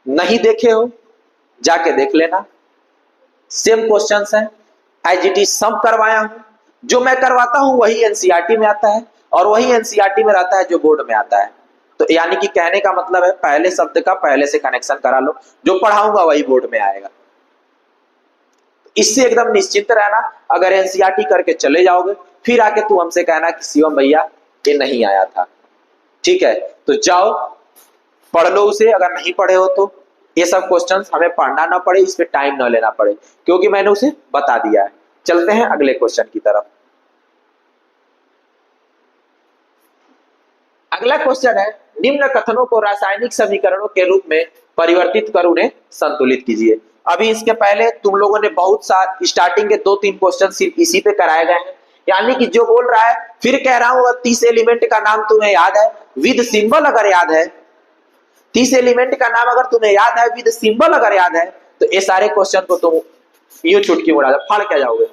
नहीं देखे हो जाके देख लेना, सेम क्वेश्चंस हैं, एज इट इज सब करवाया हूं। जो मैं करवाता हूं वही एनसीईआरटी में आता है और वही एनसीईआरटी में रहता है जो बोर्ड में आता है। तो यानी कि कहने का मतलब है पहले शब्द का पहले से कनेक्शन करा लो, जो पढ़ाऊंगा वही बोर्ड में आएगा। इससे एकदम निश्चिंत रहना, अगर एनसीईआरटी करके चले जाओगे फिर आके तू हमसे कहना कि शिवम भैया ये नहीं आया था, ठीक है। तो जाओ पढ़ लो उसे, अगर नहीं पढ़े हो तो ये सब क्वेश्चंस हमें पढ़ना ना पड़े, इस पे टाइम ना लेना पड़े, क्योंकि मैंने उसे बता दिया है। चलते हैं अगले क्वेश्चन की तरफ। अगला क्वेश्चन है, निम्न कथनों को रासायनिक समीकरणों के रूप में परिवर्तित कर उन्हें संतुलित कीजिए। अभी इसके पहले तुम लोगों ने बहुत सारे स्टार्टिंग के 2-3 क्वेश्चन सिर्फ इसी पे कराए गए हैं। यानी कि जो बोल रहा है, फिर कह रहा हूं, 30 एलिमेंट का नाम तुम्हें याद है विद सिंबल, अगर याद है 30 एलिमेंट का नाम अगर तुम्हें याद है विद सिंबल अगर याद है, तो ये सारे क्वेश्चन को तुम यूं चुटकी उड़ा फाड़ क्या जाओगे,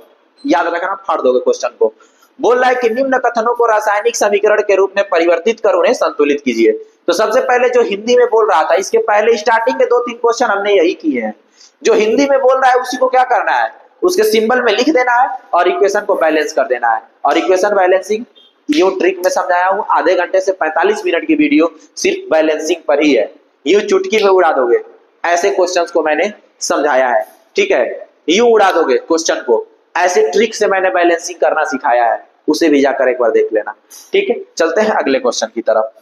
याद रखना, फाड़ दोगे क्वेश्चन को। बोल रहा है कि निम्न कथनों को रासायनिक समीकरण के रूप में परिवर्तित कर उन्हें संतुलित कीजिए। तो सबसे पहले जो हिंदी में बोल रहा था, इसके पहले स्टार्टिंग के 2-3 क्वेश्चन हमने यही किए हैं। जो हिंदी में बोल रहा है उसी को क्या करना है, उसके सिंबल में लिख देना है और इक्वेशन को बैलेंस कर देना है। और इक्वेशन बैलेंसिंग यूं ट्रिक में समझाया हूं, आधे घंटे से 45 मिनट की वीडियो सिर्फ बैलेंसिंग पर ही है, यूं चुटकी में उड़ा दोगे। ऐसे क्वेश्चंस को मैंने समझाया है, ठीक है, यूं उड़ा दोगे क्वेश्चन को, ऐसे ट्रिक से मैंने बैलेंसिंग करना सिखाया है, उसे भी जाकर एक बार देख लेना, ठीक है। चलते हैं अगले क्वेश्चन की तरफ।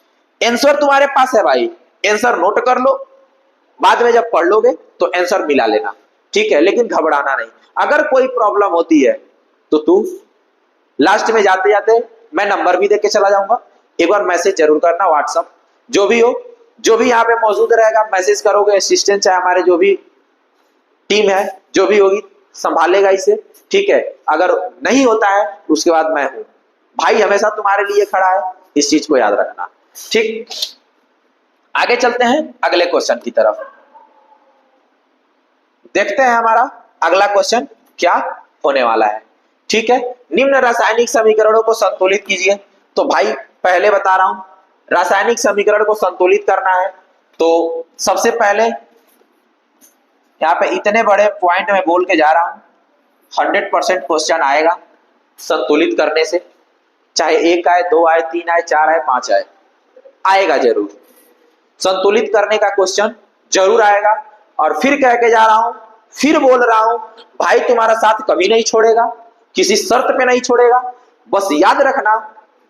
आंसर तुम्हारे पास है भाई, आंसर नोट कर लो, बाद में जब पढ़ लोगे तो आंसर मिला लेना, ठीक है। लेकिन घबराना नहीं, अगर कोई प्रॉब्लम होती है तो तू लास्ट में जाते जाते मैं नंबर भी देके चला जाऊंगा, एक बार मैसेज जरूर करना, व्हाट्सएप जो भी हो, जो भी यहाँ पे मौजूद रहेगा मैसेज करोगे, असिस्टेंट चाहे हमारे जो भी टीम है जो भी होगी संभालेगा इसे, ठीक है। अगर नहीं होता है उसके बाद मैं हूं, भाई हमेशा तुम्हारे लिए खड़ा है, इस चीज को याद रखना, ठीक। आगे चलते हैं अगले क्वेश्चन की तरफ, देखते हैं हमारा अगला क्वेश्चन क्या होने वाला है, ठीक है। निम्न रासायनिक समीकरणों को संतुलित कीजिए। तो भाई पहले बता रहा हूं, रासायनिक समीकरण को संतुलित करना है तो सबसे पहले यहाँ पे इतने बड़े पॉइंट में बोल के जा रहा हूं, 100% क्वेश्चन आएगा संतुलित करने से, चाहे 1 आए, 2 आए, 3 आए, 4 आए, 5 आए, आएगा जरूर, संतुलित करने का क्वेश्चन जरूर आएगा। और फिर कह के जा रहा हूं, फिर बोल रहा हूं, भाई तुम्हारा साथ कभी नहीं छोड़ेगा, किसी शर्त पे नहीं छोड़ेगा, बस याद रखना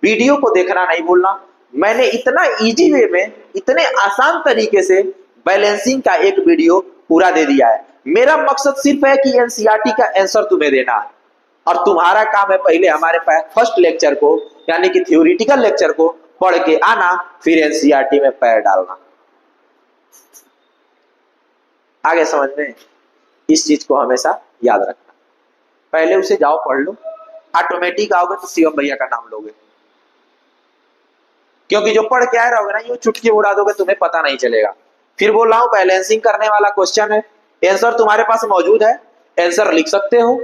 वीडियो को देखना नहीं भूलना। मैंने इतना इजी वे में, इतने आसान तरीके से बैलेंसिंग का एक वीडियो पूरा दे दिया है। मेरा मकसद सिर्फ है कि एनसीईआरटी का आंसर तुम्हें देना, और तुम्हारा काम है पहले हमारे फर्स्ट लेक्चर को यानी कि थ्योरेटिकल लेक्चर को पढ़ के आना, फिर एनसीईआरटी में पैर डालना। आगे समझ में, इस चीज को हमेशा याद रखना, पहले उसे जाओ पढ़ लो, ऑटोमेटिक आओगे तो शिवम भैया का नाम लोगे, क्योंकि जो पढ़ के आए रहोगे ना, यूं चुटकी उड़ा दोगे, तुम्हें पता नहीं चलेगा। फिर बोल रहा हूं, बैलेंसिंग करने वाला क्वेश्चन है, आंसर तुम्हारे पास मौजूद है, आंसर लिख सकते हो,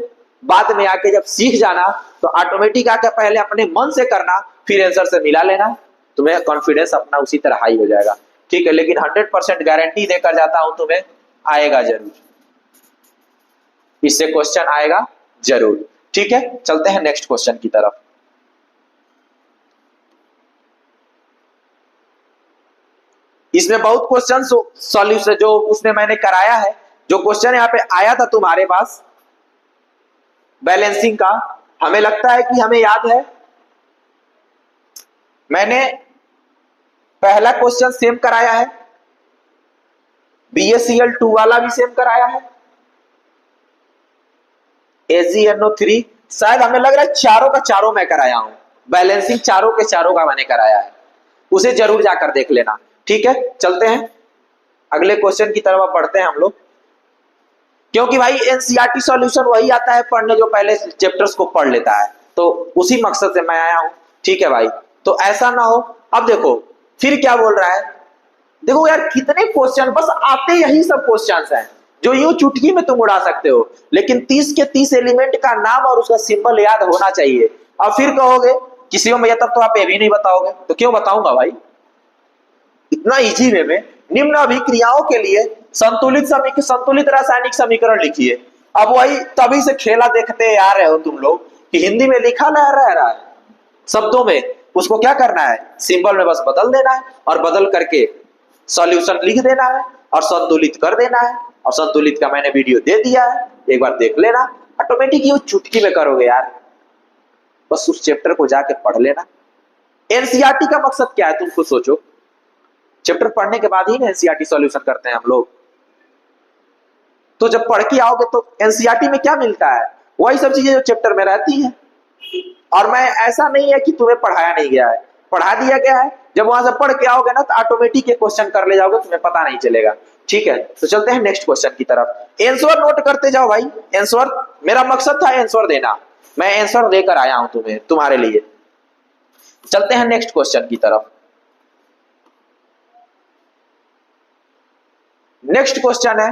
बाद में आके जब सीख जाना तो ऑटोमेटिक आके पहले अपने मन से करना, फिर आंसर से मिला लेना, तुम्हें कॉन्फिडेंस अपना उसी तरह हाई हो जाएगा, ठीक है। लेकिन 100% गारंटी देकर जाता हूं, तुम्हें आएगा जरूर, इससे क्वेश्चन आएगा जरूर, ठीक है। चलते हैं नेक्स्ट क्वेश्चन की तरफ। इसमें बहुत क्वेश्चन सॉल्यूशन जो उसने मैंने कराया है जो क्वेश्चन यहाँ पे आया था तुम्हारे पास बैलेंसिंग का, हमें लगता है कि हमें याद है। मैंने पहला क्वेश्चन सेम कराया है, BaCl2 वाला भी सेम कराया है, AgNO3, शायद हमें लग रहा है चारों का चारों मैं कराया हूं, बैलेंसिंग चारों के चारों का मैंने कराया है, उसे जरूर जाकर देख लेना। ठीक है, चलते हैं अगले क्वेश्चन की तरफ बढ़ते हैं हम लोग, क्योंकि भाई एनसीईआरटी सॉल्यूशन वही आता है पढ़ने जो पहले चैप्टर्स को पढ़ लेता है, तो उसी मकसद से मैं आया हूं। ठीक है भाई, तो ऐसा ना हो। अब देखो फिर क्या बोल रहा है, देखो यार कितने क्वेश्चन, बस आते यही सब क्वेश्चंस हैं जो यूं चुटकी में तुम उड़ा सकते हो, लेकिन 30 के 30 एलिमेंट का नाम और उसका सिंबल याद होना चाहिए। और फिर कहोगे किसी भैया तब तो आप ये भी नहीं बताओगे, तो क्यों बताऊंगा भाई, इतना इजी वे में निम्न अभिक्रियाओं के लिए संतुलित रासायनिक समीकरण लिखिए। अब वही तभी से खेला देखते आ रहे हो तुम लोग कि हिंदी में लिखा रह रहा है शब्दों में, उसको क्या करना है, सिंबल में बस बदल देना है और बदल करके सॉल्यूशन लिख देना है और संतुलित कर देना है। और संतुलित का मैंने वीडियो दे दिया है, एक बार देख लेना, ऑटोमेटिक ये चुटकी में करोगे यार, बस उस चैप्टर को जाके पढ़ लेना। एनसीईआरटी का मकसद क्या है तुम खुद सोचो, चैप्टर पढ़ने के बाद ही ना एनसीईआरटी सॉल्यूशन करते हैं हम लोग, तो जब पढ़ के आओगे तो एनसीईआरटी में क्या मिलता है, वही सब चीजें जो चैप्टर में रहती हैं। और मैं ऐसा नहीं है कि तुम्हें पढ़ाया नहीं गया है, पढ़ा दिया गया है, जब वहां से पढ़ के आओगे ना तो ऑटोमेटिक ये क्वेश्चन कर ले जाओगे, तुम्हें पता नहीं चलेगा। ठीक है, तो चलते हैं नेक्स्ट क्वेश्चन की तरफ। आंसर नोट करते जाओ भाई, आंसर मेरा मकसद था आंसर देना, मैं आंसर देकर आया हूं तुम्हें तुम्हारे लिए। चलते हैं नेक्स्ट क्वेश्चन की तरफ। नेक्स्ट क्वेश्चन है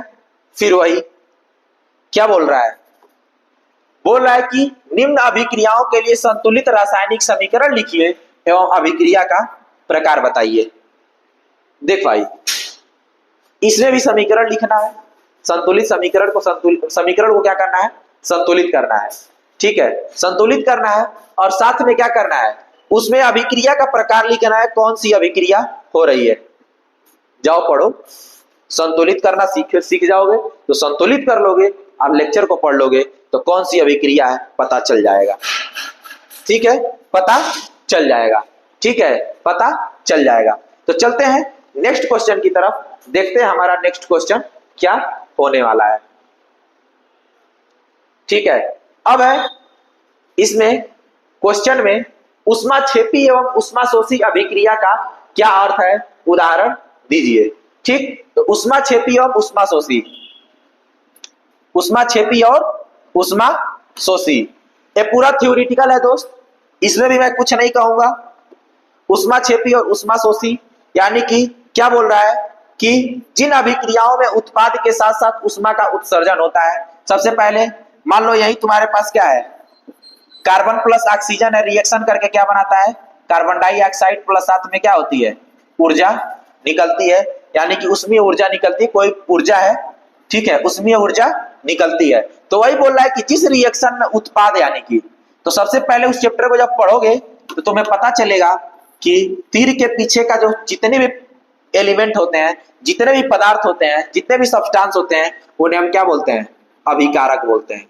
फिर वही, क्या बोल रहा है, बोल रहा है कि निम्न अभिक्रियाओं के लिए संतुलित रासायनिक समीकरण लिखिए एवं अभिक्रिया का प्रकार बताइए। देख भाई, इसमें भी समीकरण लिखना है, संतुलित समीकरण को क्या करना है, संतुलित करना है। ठीक है, संतुलित करना है और साथ में क्या करना है, उसमें अभिक्रिया का प्रकार लिखना है, कौन सी अभिक्रिया हो रही है। जाओ पढ़ो, संतुलित करना सीख जाओगे तो संतुलित कर लोगे, और लेक्चर को पढ़ लोगे तो कौन सी अभिक्रिया है पता चल जाएगा। ठीक है, पता चल जाएगा। ठीक है, पता चल जाएगा। तो चलते हैं नेक्स्ट क्वेश्चन की तरफ, देखते हैं हमारा नेक्स्ट क्वेश्चन क्या होने वाला है। ठीक है, अब है इसमें क्वेश्चन में ऊष्माक्षेपी एवं ऊष्माशोषी अभिक्रिया का क्या अर्थ है, उदाहरण दीजिए। ठीक, तो ऊष्माक्षेपी और ऊष्माशोषी, ऊष्माक्षेपी और ऊष्माशोषी, ये पूरा थ्योरेटिकल है दोस्त, इसमें भी मैं कुछ नहीं कहूंगा। ऊष्माक्षेपी और ऊष्माशोषी यानी कि क्या बोल रहा है कि जिन अभिक्रियाओं में उत्पाद के साथ साथ ऊष्मा का उत्सर्जन होता है। सबसे पहले मान लो यही तुम्हारे पास क्या है, कार्बन प्लस ऑक्सीजन है, रिएक्शन करके क्या बनाता है, कार्बन डाइऑक्साइड प्लस साथ में क्या होती है, ऊर्जा निकलती है, यानी कि उसमें ऊर्जा निकलती है, कोई ऊर्जा है। ठीक है, उसमें ऊर्जा निकलती है। तो वही बोल रहा है कि जिस रिएक्शन में उत्पाद यानी कि, तो सबसे पहले उस चैप्टर को जब पढ़ोगे तो तुम्हें पता चलेगा कि तीर के पीछे का जो जितने भी एलिमेंट होते हैं, जितने भी पदार्थ होते हैं, जितने भी सब्सटेंस होते हैं, उन्हें हम क्या बोलते हैं, अभिकारक बोलते हैं।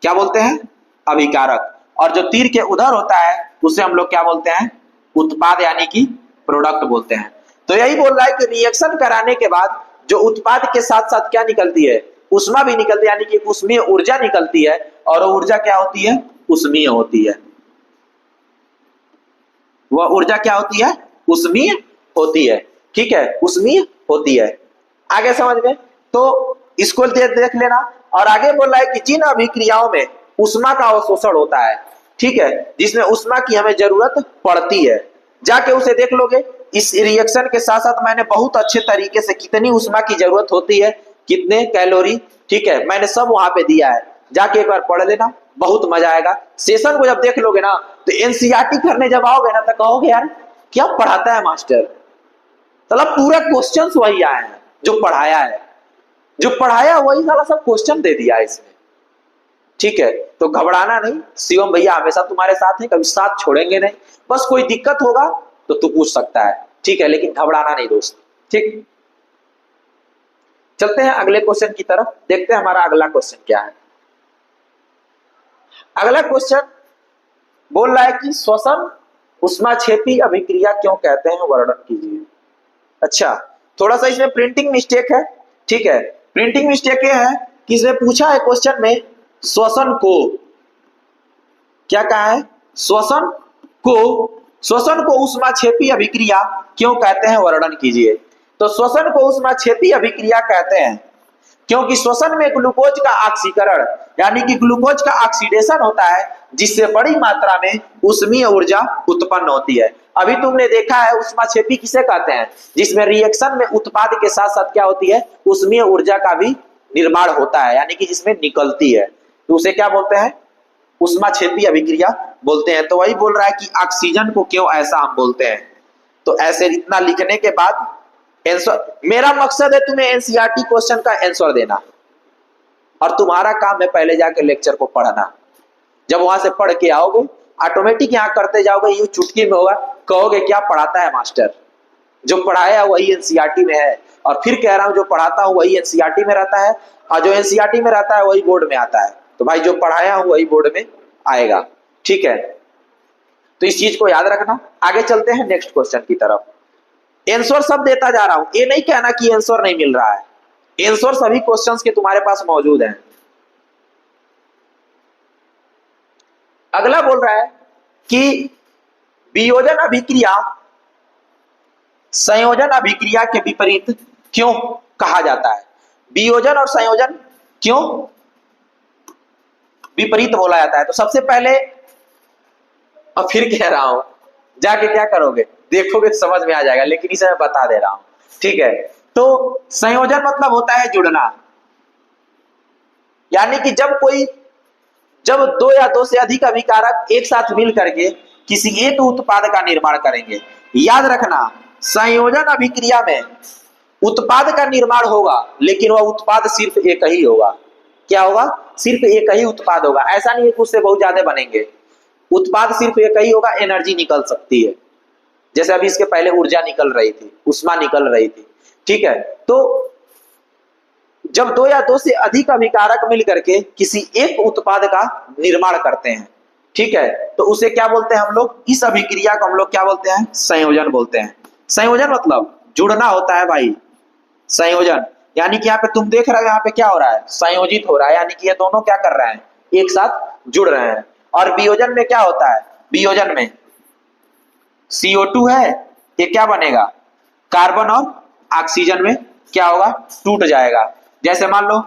क्या बोलते हैं, अभिकारक। और जो तीर के उधर होता है उसे हम लोग क्या बोलते हैं, उत्पाद यानी कि प्रोडक्ट बोलते हैं। तो यही बोल रहा है कि रिएक्शन कराने के बाद जो उत्पाद के साथ साथ क्या निकलती है, ऊष्मा भी निकलती है, यानी कि उसमें ऊर्जा निकलती है, और वो ऊर्जा क्या होती है, ऊष्मीय होती है। वह ऊर्जा क्या होती है, ऊष्मीय होती है। ठीक है, ऊष्मीय होती है। आगे समझ में, तो इसको देख लेना। और आगे बोल रहा है कि जिन अभिक्रियाओं में ऊष्मा का अवशोषण होता है, ठीक है, जिसमें ऊष्मा की हमें जरूरत पड़ती है, जाके उसे देख लोगे। इस रिएक्शन के साथ साथ मैंने बहुत अच्छे तरीके से कितनी ऊष्मा की जरूरत होती है, कितने कैलोरी, ठीक है, मैंने सब वहां पे दिया है, जाके एक बार पढ़ लेना, बहुत मजा आएगा। सेशन को जब देख लोगे ना तो एनसीईआरटी करने जब आओगे ना तो कहोगे यार क्या पढ़ाता है मास्टर, मतलब पूरा क्वेश्चंस वही आए हैं जो पढ़ाया है, जो पढ़ाया वही साला सब क्वेश्चन दे दिया है इसमें। ठीक है, तो घबराना नहीं, शिवम भैया हमेशा तुम्हारे साथ हैं, कभी साथ छोड़ेंगे नहीं। बस कोई दिक्कत होगा तो तू पूछ सकता है, ठीक है, लेकिन घबराना नहीं दोस्त। ठीक, चलते हैं अगले क्वेश्चन की तरफ, देखते हैं हमारा अगला क्वेश्चन क्या है। अगला क्वेश्चन बोल रहा है कि श्वसन ऊष्माक्षेपी अभिक्रिया क्यों कहते हैं, वर्णन कीजिए। अच्छा, थोड़ा सा इसमें प्रिंटिंग मिस्टेक है, ठीक है। प्रिंटिंग मिस्टेक ये है कि इसमें पूछा है क्वेश्चन में श्वसन को, क्या कहा है, श्वसन को ऊष्माक्षेपी अभिक्रिया क्यों कहते हैं, वर्णन कीजिए। तो श्वसन को ऊष्माक्षेपी अभिक्रिया कहते हैं क्योंकि श्वसन में ग्लूकोज का ऑक्सीकरण यानी कि ग्लूकोज का ऑक्सीडेशन होता है, जिससे बड़ी मात्रा में ऊष्मीय ऊर्जा उत्पन्न होती है। अभी तुमने देखा है ऊष्माक्षेपी किसे कहते हैं, जिसमें रिएक्शन में उत्पाद के साथ साथ क्या होती है, ऊष्मीय ऊर्जा का भी निर्माण होता है, यानी कि जिसमें निकलती है, तो उसे क्या बोलते हैं, ऊष्माक्षेपी अभिक्रिया बोलते हैं। तो वही बोल रहा है कि ऑक्सीजन को क्यों ऐसा हम बोलते हैं। तो ऐसे इतना लिखने के बाद आंसर, मेरा मकसद है तुम्हें एनसीईआरटी क्वेश्चन का आंसर देना, और तुम्हारा काम है पहले जाके लेक्चर को पढ़ना। जब वहां से पढ़ के आओगे ऑटोमेटिक यहाँ करते जाओगे, ये चुटकी में होगा, कहोगे क्या पढ़ाता है मास्टर, जो पढ़ाया वही एनसीईआरटी में है। और फिर कह रहा हूं जो पढ़ाता हूं वही एनसीईआरटी में रहता है, और जो एनसीईआरटी में रहता है वही बोर्ड में आता है। तो भाई जो पढ़ाया हूं वही बोर्ड में आएगा, ठीक है। तो इस चीज को याद रखना। आगे चलते हैं नेक्स्ट क्वेश्चन की तरफ। आंसर सब देता जा रहा हूं, ये नहीं कहना कि आंसर नहीं मिल रहा है, आंसर सभी क्वेश्चंस के तुम्हारे पास मौजूद हैं। अगला बोल रहा है कि वियोजन अभिक्रिया संयोजन अभिक्रिया के विपरीत क्यों कहा जाता है। वियोजन और संयोजन क्यों विपरीत बोला जाता है। तो सबसे पहले, और फिर कह रहा हूं, जाके क्या करोगे देखोगे तो समझ में आ जाएगा, लेकिन इसे मैं बता दे रहा हूं, ठीक है। तो संयोजन मतलब होता है जुड़ना, यानी कि जब दो या दो से अधिक अभिकारक एक साथ मिल करके किसी एक उत्पाद का निर्माण करेंगे। याद रखना, संयोजन अभिक्रिया में उत्पाद का निर्माण होगा, लेकिन वह उत्पाद सिर्फ एक ही होगा। क्या होगा, सिर्फ एक ही उत्पाद होगा। ऐसा नहीं है कि उससे बहुत ज्यादा बनेंगे, उत्पाद सिर्फ एक ही होगा। एनर्जी निकल सकती है, जैसे अभी इसके पहले ऊर्जा निकल रही थी, ऊष्मा निकल रही थी, ठीक है। तो जब दो या दो से अधिक अभिकारक मिल करके किसी एक उत्पाद का निर्माण करते हैं, ठीक है, तो उसे क्या बोलते हैं हम लोग, इस अभिक्रिया को हम लोग क्या बोलते हैं, संयोजन बोलते हैं। संयोजन मतलब जुड़ना होता है भाई, संयोजन यानी कि यहाँ पे तुम देख रहे हो, यहाँ पे क्या हो रहा है, संयोजित हो रहा है, यानी कि ये दोनों क्या कर रहे हैं, एक साथ जुड़ रहे हैं। और वियोजन में क्या होता है, वियोजन में CO2 है, ये क्या बनेगा, कार्बन और ऑक्सीजन में क्या होगा, टूट जाएगा। जैसे मान लो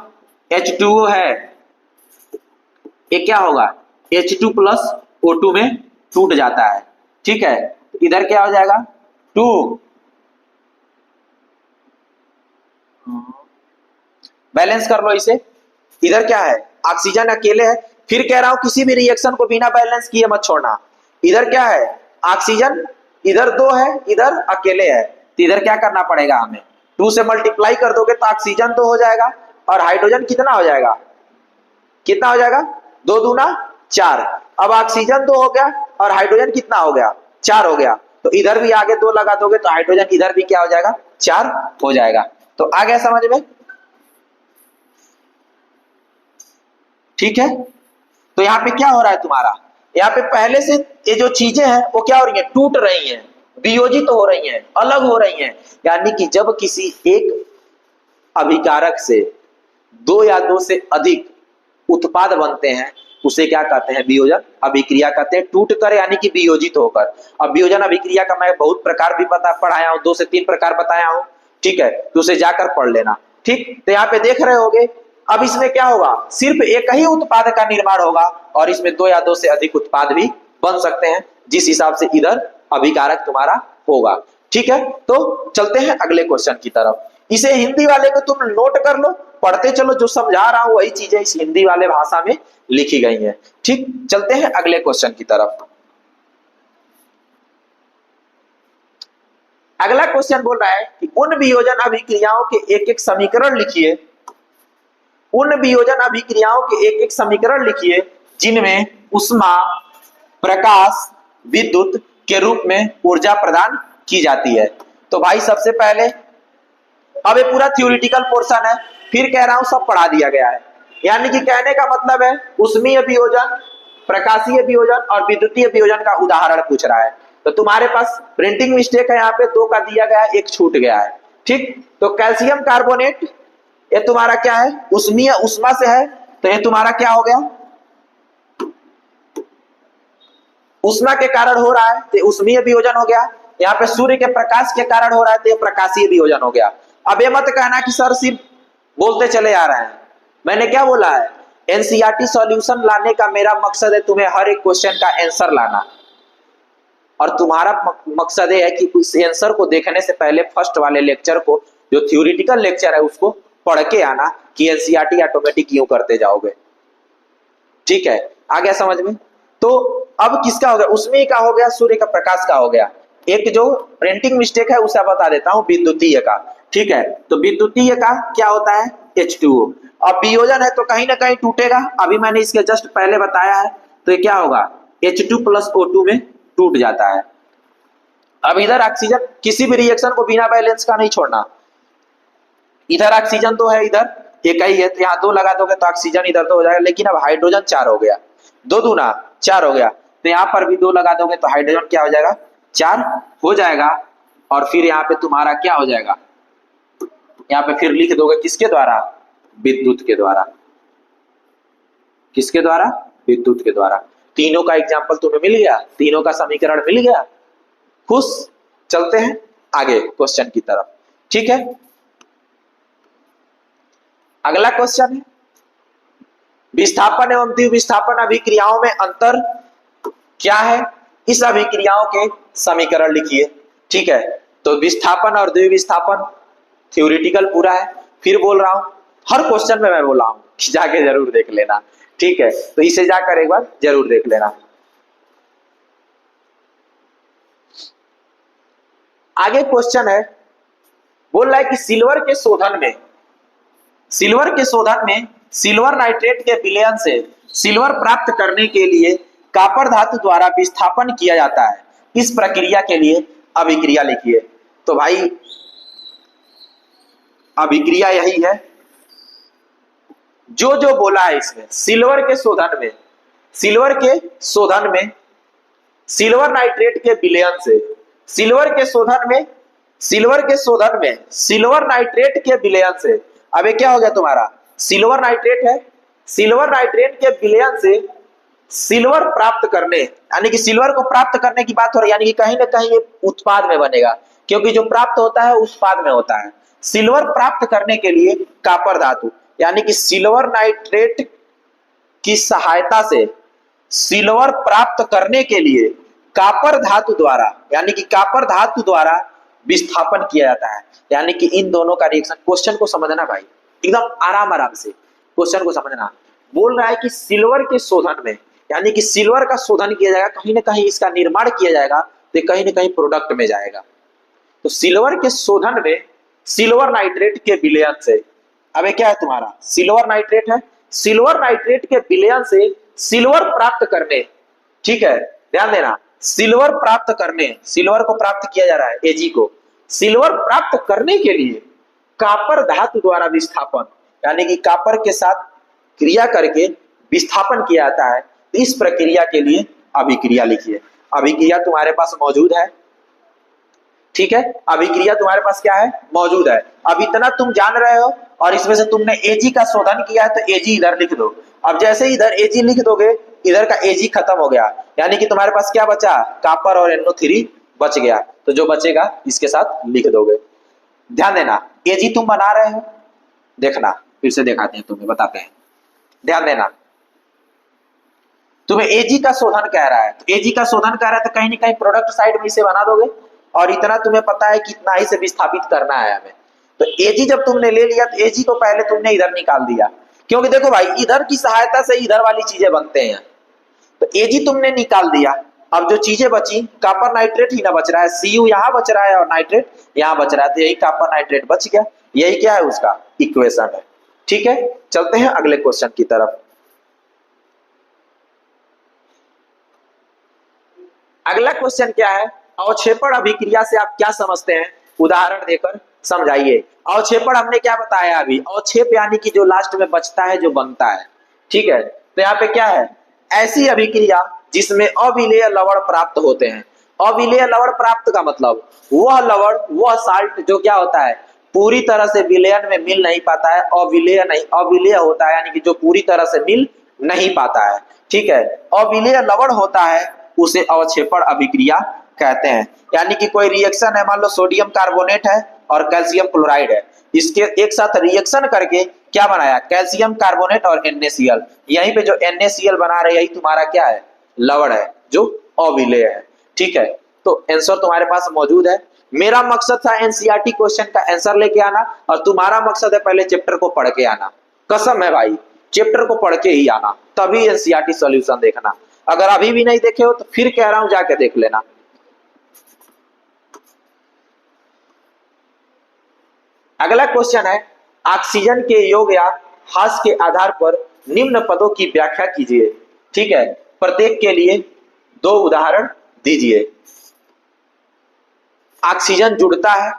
H2O है, ये क्या होगा, H2 प्लस O2 में टूट जाता है, ठीक है। इधर क्या हो जाएगा, 2, बैलेंस कर लो इसे। इधर क्या है, ऑक्सीजन अकेले है। फिर कह रहा हूं किसी भी रिएक्शन को बिना बैलेंस किए मत छोड़ना। इधर क्या है, ऑक्सीजन, इधर 2 है, इधर अकेले है, तो इधर क्या करना पड़ेगा हमें, 2 से मल्टीप्लाई कर दोगे तो ऑक्सीजन 2 हो जाएगा, और हाइड्रोजन कितना हो जाएगा, कितना हो जाएगा, 2 दूना 4। अब ऑक्सीजन 2 हो गया और हाइड्रोजन कितना हो गया, 4 हो गया। तो इधर भी आगे 2 लगा दोगे तो हाइड्रोजन इधर भी क्या हो जाएगा, 4 हो जाएगा। तो आ गया समझ में, ठीक है। तो यहाँ पे क्या हो रहा है तुम्हारा, यहाँ पे पहले से ये जो चीजें हैं वो क्या हो रही हैं, टूट रही हैं, वियोजित तो हो रही हैं, अलग हो रही हैं। यानी कि जब किसी एक अभिकारक से 2 या 2 से अधिक उत्पाद बनते हैं उसे क्या कहते हैं, वियोजन अभिक्रिया कहते हैं। टूट कर यानी कि वियोजित होकर। अब वियोजन अभिक्रिया का मैं बहुत प्रकार भी पढ़ाया हूं, 2 से 3 प्रकार बताया हूं, ठीक है, तो उसे जाकर पढ़ लेना, ठीक। तो यहाँ पे देख रहे होगे, अब इसमें क्या होगा, सिर्फ एक ही उत्पाद का निर्माण होगा, और इसमें 2 या 2 से अधिक उत्पाद भी बन सकते हैं, जिस हिसाब से इधर अभिकारक तुम्हारा होगा, ठीक है। तो चलते हैं अगले क्वेश्चन की तरफ। इसे हिंदी वाले को तुम नोट कर लो, पढ़ते चलो, जो समझा रहा हूं वही चीजें इस हिंदी वाले भाषा में लिखी गई हैं, ठीक। चलते हैं अगले क्वेश्चन की तरफ। अगला क्वेश्चन बोल रहा है कि उन वियोजन अभिक्रियाओं के एक एक समीकरण लिखिए, उन वियोजन अभिक्रियाओं के एक एक समीकरण लिखिए जिनमें ऊष्मा, प्रकाश, विद्युत के रूप में ऊर्जा प्रदान की जाती है। तो भाई सबसे पहले अब ये पूरा थ्योरेटिकल पोर्शन है, फिर कह रहा हूं सब पढ़ा दिया गया है। यानी कि कहने का मतलब है उष्मीय वियोजन, प्रकाशीय वियोजन और विद्युतीय वियोजन का उदाहरण पूछ रहा है। तो तुम्हारे पास प्रिंटिंग मिस्टेक है, यहाँ पे 2 का दिया गया है, 1 छूट गया है। ठीक, तो कैल्शियम कार्बोनेट ये तुम्हारा क्या है, उष्मीय उष्मा से है, तो ये तुम्हारा क्या हो गया, उष्मा के कारण हो रहा है तो उष्मीय वियोजन हो गया। यहाँ पे सूर्य के प्रकाश के कारण हो रहा है तो ये प्रकाशीय वियोजन हो गया। अब ये मत कहना कि सर सिर्फ बोलते चले आ रहे हैं, मैंने क्या बोला है, एनसीईआरटी सॉल्यूशन लाने का मेरा मकसद है तुम्हें हर एक क्वेश्चन का आंसर लाना, और तुम्हारा मकसद है कि उस आंसर को देखने से पहले फर्स्ट वाले लेक्चर को, जो थ्योरेटिकल लेक्चर है, उसको पढ़ के आना कि एनसीईआरटी ऑटोमेटिक क्यों करते जाओगे। ठीक है, आ गया समझ में। तो अब किसका हो गया, उसमें का हो गया, सूर्य का प्रकाश का हो गया। एक जो प्रिंटिंग मिस्टेक है उसे बता देता हूं, विद्युतीय का। ठीक है, तो विद्युतीय का क्या होता है, H2O। अब वियोजन है तो कहीं ना कहीं टूटेगा, अभी मैंने इसके जस्ट पहले बताया है। तो ये क्या होगा, H2 + O2 में टूट जाता है। अब इधर ऑक्सीजन, किसी भी रिएक्शन को बिना बैलेंस का नहीं छोड़ना। इधर ऑक्सीजन तो है, इधर एक ही है, तो यहाँ 2 लगा दोगे तो ऑक्सीजन इधर तो हो जाएगा, लेकिन अब हाइड्रोजन 4 हो गया, 2 दूना 4 हो गया, तो यहाँ पर भी 2 लगा दोगे तो हाइड्रोजन क्या हो जाएगा, 4 हो जाएगा। और फिर यहाँ पे तुम्हारा क्या हो जाएगा, यहाँ पे फिर लिख दोगे किसके द्वारा, विद्युत के द्वारा। किसके द्वारा, विद्युत के द्वारा। तीनों का एग्जाम्पल तुम्हें मिल गया, तीनों का समीकरण मिल गया, खुश। चलते हैं आगे क्वेश्चन की तरफ। ठीक है, अगला क्वेश्चन है, विस्थापन एवं द्विविस्थापन अभिक्रियाओं में अंतर क्या है, इस अभिक्रियाओं के समीकरण लिखिए। ठीक है, तो विस्थापन और द्विविस्थापन थ्योरेटिकल पूरा है, फिर बोल रहा हूं, हर क्वेश्चन में मैं बोल रहा हूं कि जाके जरूर देख लेना। ठीक है, तो इसे जाकर एक बार जरूर देख लेना। आगे क्वेश्चन है, बोल रहा है कि सिल्वर के शोधन में सिल्वर नाइट्रेट के विलयन से सिल्वर प्राप्त करने के लिए कॉपर धातु द्वारा विस्थापन किया जाता है, इस प्रक्रिया के लिए अभिक्रिया लिखिए। तो भाई अभिक्रिया यही है जो जो बोला है इसमें, सिल्वर के शोधन में सिल्वर नाइट्रेट के विलयन से, सिल्वर नाइट्रेट के विलयन से। अब ये क्या हो गया तुम्हारा, सिल्वर नाइट्रेट है, सिल्वर नाइट्रेट के विलयन से सिल्वर प्राप्त करने, यानी कि सिल्वर को प्राप्त करने की बात हो रही है, यानी कि कहीं ना कहीं ये उत्पाद में बनेगा, क्योंकि जो प्राप्त होता है उत्पाद में होता है। सिल्वर प्राप्त करने के लिए कॉपर धातु, यानी कि सिल्वर नाइट्रेट की सहायता से सिल्वर प्राप्त करने के लिए कॉपर धातु द्वारा, यानी कि कॉपर धातु द्वारा विस्थापन किया जाता है। यानी कि इन दोनों का रिएक्शन, क्वेश्चन को समझना भाई, एकदम आराम से क्वेश्चन को समझना। बोल रहा है कि सिल्वर के शोधन में, यानी कि सिल्वर का शोधन किया जाएगा, कहीं ना कहीं इसका निर्माण किया जाएगा, तो कहीं ना कहीं प्रोडक्ट में जाएगा। तो सिल्वर के शोधन में सिल्वर नाइट्रेट के विलयन से, अब क्या है तुम्हारा, सिल्वर नाइट्रेट है, सिल्वर नाइट्रेट के विलयन से सिल्वर प्राप्त करने। ठीक है, ध्यान देना, सिल्वर प्राप्त करने, सिल्वर को प्राप्त किया जा रहा है, Ag को, सिल्वर प्राप्त करने के लिए कॉपर धातु द्वारा विस्थापन, यानी कि कॉपर के साथ क्रिया करके विस्थापन किया जाता है। इस प्रक्रिया के लिए अभिक्रिया लिखिए। अभिक्रिया तुम्हारे पास मौजूद है। ठीक है, अभिक्रिया तुम्हारे पास क्या है, मौजूद है। अब इतना तुम जान रहे हो, और इसमें से तुमने Ag का शोधन किया है, तो Ag इधर लिख दो। अब जैसे इधर Ag लिख दोगे, इधर का Ag खत्म हो गया, यानी कि तुम्हारे पास क्या बचा, कॉपर और NO3 बच गया। तो जो बचेगा इसके साथ लिख दोगे। ध्यान देना, Ag तुम बना रहे हो, देखना फिर से दिखाते हैं, तुम्हें बताते हैं, ध्यान देना। तुम्हें Ag का शोधन कह रहा है, तो Ag का शोधन कह रहा है, तो कहीं ना कहीं प्रोडक्ट साइड में इसे बना दोगे, और इतना तुम्हें पता है कि इतना ही से विस्थापित करना है हमें। तो Ag जब तुमने ले लिया, तो Ag को पहले तुमने इधर निकाल दिया, क्योंकि देखो भाई इधर की सहायता से इधर वाली चीजें बनते हैं। तो Ag तुमने निकाल दिया, अब जो चीजें बची, कॉपर नाइट्रेट ही ना बच रहा है, Cu यहाँ बच रहा है और नाइट्रेट यहाँ बच रहा है, तो यही कॉपर नाइट्रेट बच गया। यही क्या है, उसका इक्वेशन है। ठीक है, चलते हैं अगले क्वेश्चन की तरफ। अगला क्वेश्चन क्या है, अवक्षेपण अभिक्रिया से आप क्या समझते हैं, उदाहरण देकर समझाइए। अवक्षेपण हमने क्या बताया अभी, अवक्षेप यानी कि जो लास्ट में बचता है, जो बनता है, ठीक है। तो यहाँ पे क्या है, ऐसी अभिक्रिया जिसमें अविलेय लवण प्राप्त होते हैं। अविलेय लवण प्राप्त का मतलब वह लवण, वह साल्ट जो क्या होता है, पूरी तरह से विलयन में मिल नहीं पाता है, अविलेय नहीं, अविलेय होता है यानी कि जो पूरी तरह से मिल नहीं पाता है, ठीक है। अविलेय लवण होता है उसे अवक्षेपण अभिक्रिया कहते हैं। यानी कि कोई रिएक्शन है, मान लो सोडियम कार्बोनेट है और कैल्शियम क्लोराइड है, इसके एक साथ रिएक्शन करके क्या बनाया, कैल्शियम कार्बोनेट और NaCl। यहीं पे जो NaCl बना रहे यही तुम्हारा क्या है, लवण है जो अविलेय है, ठीक है। तो आंसर तुम्हारे पास मौजूद है। मेरा मकसद था एनसीईआरटी क्वेश्चन का आंसर लेके आना, और तुम्हारा मकसद है पहले चैप्टर को पढ़ के आना। कसम है भाई, चैप्टर को पढ़ के ही आना, तभी एनसीईआरटी सॉल्यूशन देखना। अगर अभी भी नहीं देखे हो तो फिर कह रहा हूं जाके देख लेना। अगला क्वेश्चन है, ऑक्सीजन के योग या ह्रास के आधार पर निम्न पदों की व्याख्या कीजिए, ठीक है। प्रत्येक के लिए 2 उदाहरण दीजिए। ऑक्सीजन जुड़ता है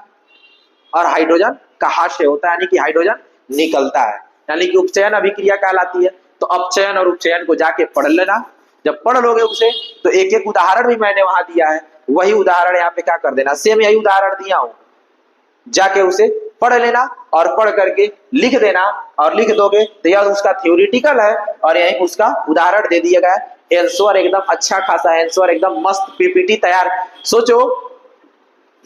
और हाइड्रोजन का ह्रास होता है, यानी कि हाइड्रोजन निकलता है, यानी कि उपचयन अभिक्रिया कहलाती है। तो अपचयन और उपचयन को जाके पढ़ लेना। जब पढ़ लोगे उसे तो एक एक उदाहरण भी मैंने वहां दिया है, वही उदाहरण यहाँ पे क्या कर देना, सेम यही उदाहरण दिया हूं, जाके उसे पढ़ लेना और पढ़ करके लिख देना। और लिख दोगे तो यह उसका थ्योरेटिकल है और यही उसका उदाहरण दे दिया गया है। आंसर एकदम अच्छा खासा है, आंसर एकदम मस्त पीपीटी तैयार। सोचो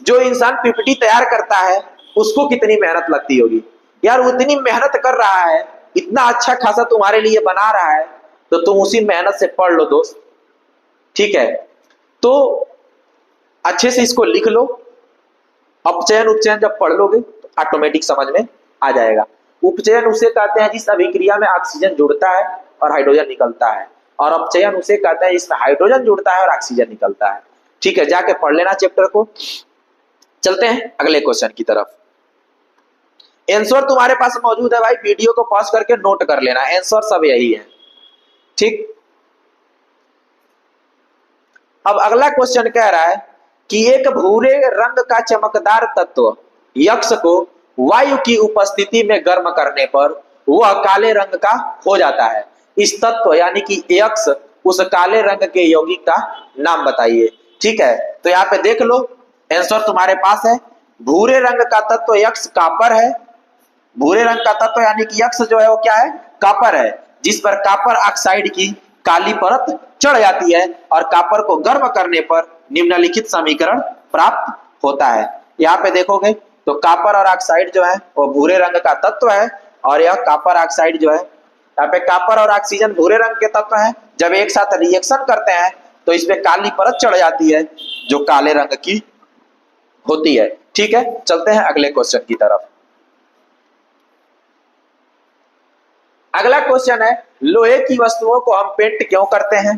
जो इंसान पीपीटी तैयार करता है उसको कितनी मेहनत लगती होगी यार, उतनी मेहनत कर रहा है, इतना अच्छा खासा तुम्हारे लिए बना रहा है, तो तुम उसी मेहनत से पढ़ लो दोस्त, ठीक है। तो अच्छे से इसको लिख लो। अपचयन उपचयन जब पढ़ लोगे तो ऑटोमेटिक समझ में आ जाएगा। उपचयन उसे कहते हैं जिस अभिक्रिया में ऑक्सीजन जुड़ता है और हाइड्रोजन निकलता है, और अपचयन उसे कहते हैं जिसमें हाइड्रोजन जुड़ता है और ऑक्सीजन निकलता है, ठीक है। जाके पढ़ लेना चैप्टर को। चलते हैं अगले क्वेश्चन की तरफ। आंसर तुम्हारे पास मौजूद है भाई, वीडियो को पॉज करके नोट कर लेना, आंसर सब यही है, ठीक। अब अगला क्वेश्चन कह रहा है कि एक भूरे रंग का चमकदार तत्व यक्ष को वायु की उपस्थिति में गर्म करने पर वह काले रंग का हो जाता है। इस तत्व यानी कि यक्ष, उस काले रंग के यौगिक का नाम बताइए, ठीक है। तो यहाँ पे देख लो आंसर तुम्हारे पास है, भूरे रंग का तत्व यक्ष कापर है। भूरे रंग का तत्व यानी कि यक्ष जो है वो क्या है, कापर है, जिस पर कापर ऑक्साइड की काली परत चढ़ जाती है और कापर को गर्म करने पर निम्नलिखित समीकरण प्राप्त होता है। यहाँ पे देखोगे तो कापर और ऑक्साइड जो है वो भूरे रंग का तत्व है, और यह कापर ऑक्साइड जो है, यहाँ पे कापर और ऑक्सीजन भूरे रंग के तत्व हैं। जब एक साथ रिएक्शन करते हैं तो इसमें काली परत चढ़ जाती है जो काले रंग की होती है, ठीक है। चलते हैं अगले क्वेश्चन की तरफ। अगला क्वेश्चन है, लोहे की वस्तुओं को हम पेंट क्यों करते हैं।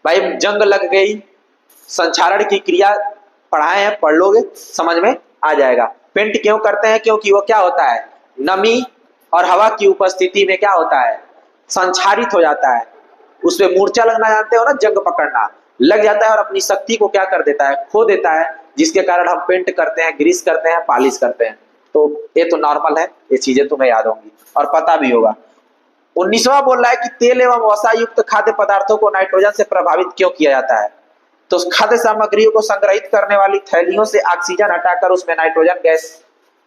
भाई जंग लग गई, संक्षारण की क्रिया पढ़ाए हैं, पढ़ लोगे समझ में आ जाएगा। पेंट क्यों करते हैं, क्योंकि वो क्या होता है, नमी और हवा की उपस्थिति में क्या होता है, संक्षारित हो जाता है। उसमें मूर्छा लगना जानते हो ना, जंग पकड़ना लग जाता है और अपनी शक्ति को क्या कर देता है, खो देता है, जिसके कारण हम पेंट करते हैं, ग्रीस करते हैं, पॉलिश करते हैं। तो ये तो नॉर्मल है, ये चीजें तुम्हें याद होंगी और पता भी होगा। 19वां बोल रहा है कि तेल एवं वसा युक्त खाद्य पदार्थों को नाइट्रोजन से प्रभावित क्यों किया जाता है। तो खाद्य सामग्रियों को संग्रहित करने वाली थैलियों से ऑक्सीजन हटाकर उसमें नाइट्रोजन गैस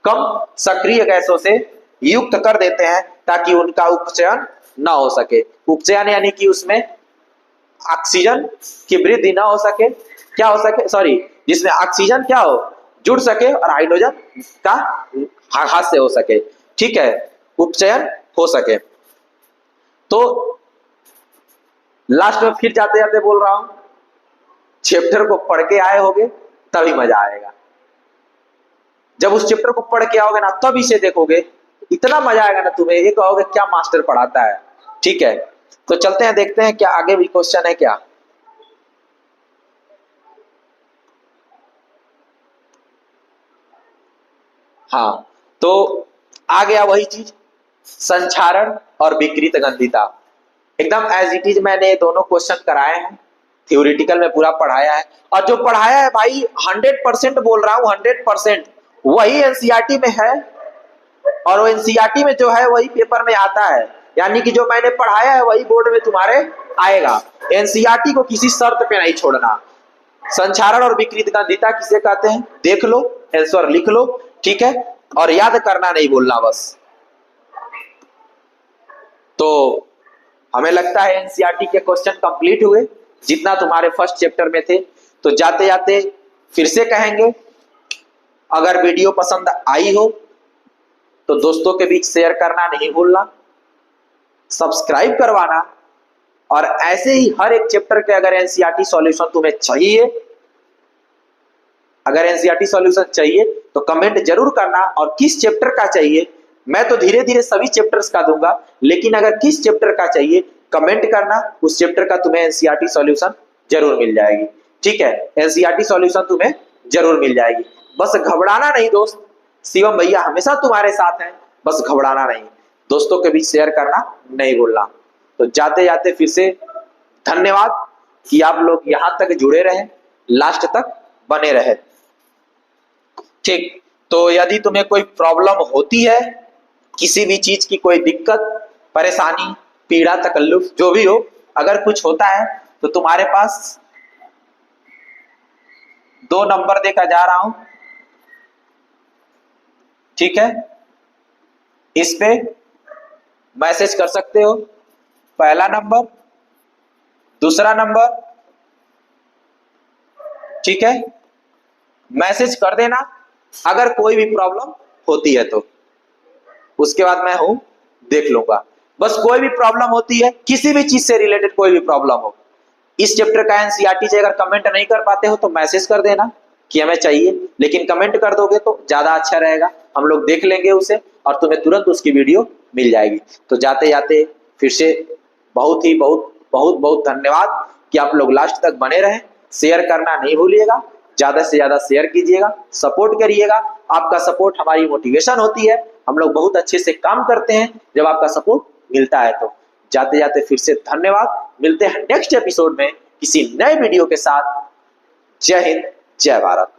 कम सक्रिय गैसों से युक्त कर देते हैं ताकि उनका उपचयन न हो सके। उपचयन यानी कि उसमें ऑक्सीजन की वृद्धि ना हो सके, क्या हो सके, सॉरी, जिसमें ऑक्सीजन क्या हो, जुड़ सके और हाइड्रोजन का ह्रास से हो सके, ठीक है, उपचयन हो सके। तो लास्ट में फिर जाते जाते बोल रहा हूं, चैप्टर को पढ़ के आए होगे तभी मजा आएगा। जब उस चैप्टर को पढ़ के आओगे ना तब इसे देखोगे, इतना मजा आएगा ना तुम्हें, ये कहोगे क्या मास्टर पढ़ाता है, ठीक है। तो चलते हैं, देखते हैं क्या आगे भी क्वेश्चन है क्या। हाँ, तो आ गया वही चीज, संक्षारण और विकृत गंधिता। एकदम एज इट इज मैंने दोनों क्वेश्चन कराए हैं, थ्योरेटिकल में पूरा पढ़ाया है। और जो पढ़ाया है भाई 100% बोल रहा हूं, 100%, वही एनसीईआरटी में है और वो एनसीईआरटी में जो है वही पेपर में आता है, यानी कि जो मैंने पढ़ाया है वही बोर्ड में तुम्हारे आएगा। एनसीईआरटी को किसी शर्त पे नहीं छोड़ना। संचारण और विकृत गंधिता किसे कहते हैं देख लो, आंसर लिख लो, ठीक है, और याद करना नहीं बोलना बस। तो हमें लगता है एनसीईआरटी के क्वेश्चन कंप्लीट हुए जितना तुम्हारे फर्स्ट चैप्टर में थे। तो जाते जाते फिर से कहेंगे, अगर वीडियो पसंद आई हो तो दोस्तों के बीच शेयर करना नहीं भूलना, सब्सक्राइब करवाना, और ऐसे ही हर एक चैप्टर के अगर एनसीईआरटी सॉल्यूशन तुम्हें चाहिए, अगर एनसीईआरटी सॉल्यूशन चाहिए तो कमेंट जरूर करना, और किस चैप्टर का चाहिए मैं तो धीरे धीरे सभी चैप्टर्स का दूंगा, लेकिन अगर किस चैप्टर का चाहिए कमेंट करना, उस चैप्टर का तुम्हें एनसीईआरटी सॉल्यूशन जरूर मिल जाएगी। ठीक है, एनसीईआरटी सॉल्यूशन तुम्हें जरूर मिल जाएगी। बस घबराना नहीं दोस्त, शिवम भैया हमेशा तुम्हारे साथ हैं, बस घबराना नहीं। दोस्तों के बीच शेयर करना नहीं भूलना। तो जाते जाते फिर से धन्यवाद कि आप लोग यहां तक जुड़े रहे, लास्ट तक बने रहे। ठीक, तो यदि तुम्हें कोई प्रॉब्लम होती है, किसी भी चीज की कोई दिक्कत, परेशानी, पीड़ा, तकल्लुफ जो भी हो, अगर कुछ होता है तो तुम्हारे पास 2 नंबर देकर जा रहा हूं, ठीक है, इस पे मैसेज कर सकते हो। पहला नंबर, दूसरा नंबर, ठीक है, मैसेज कर देना अगर कोई भी प्रॉब्लम होती है तो, उसके बाद मैं हूं देख लूंगा। बस कोई भी प्रॉब्लम होती है, किसी भी चीज से रिलेटेड कोई भी प्रॉब्लम हो, इस चैप्टर का एनसीईआरटी से अगर कमेंट नहीं कर पाते हो तो मैसेज कर देना कि हमें चाहिए, लेकिन कमेंट कर दोगे तो ज्यादा अच्छा रहेगा, हम लोग देख लेंगे उसे और तुम्हें तुरंत उसकी वीडियो मिल जाएगी। तो जाते जाते फिर से बहुत ही बहुत धन्यवाद कि आप लोग लास्ट तक बने रहें। शेयर करना नहीं भूलिएगा, ज्यादा से ज्यादा शेयर कीजिएगा, सपोर्ट करिएगा। आपका सपोर्ट हमारी मोटिवेशन होती है, हम लोग बहुत अच्छे से काम करते हैं जब आपका सपोर्ट मिलता है। तो जाते जाते फिर से धन्यवाद, मिलते हैं नेक्स्ट एपिसोड में किसी नए वीडियो के साथ। जय हिंद, जय भारत।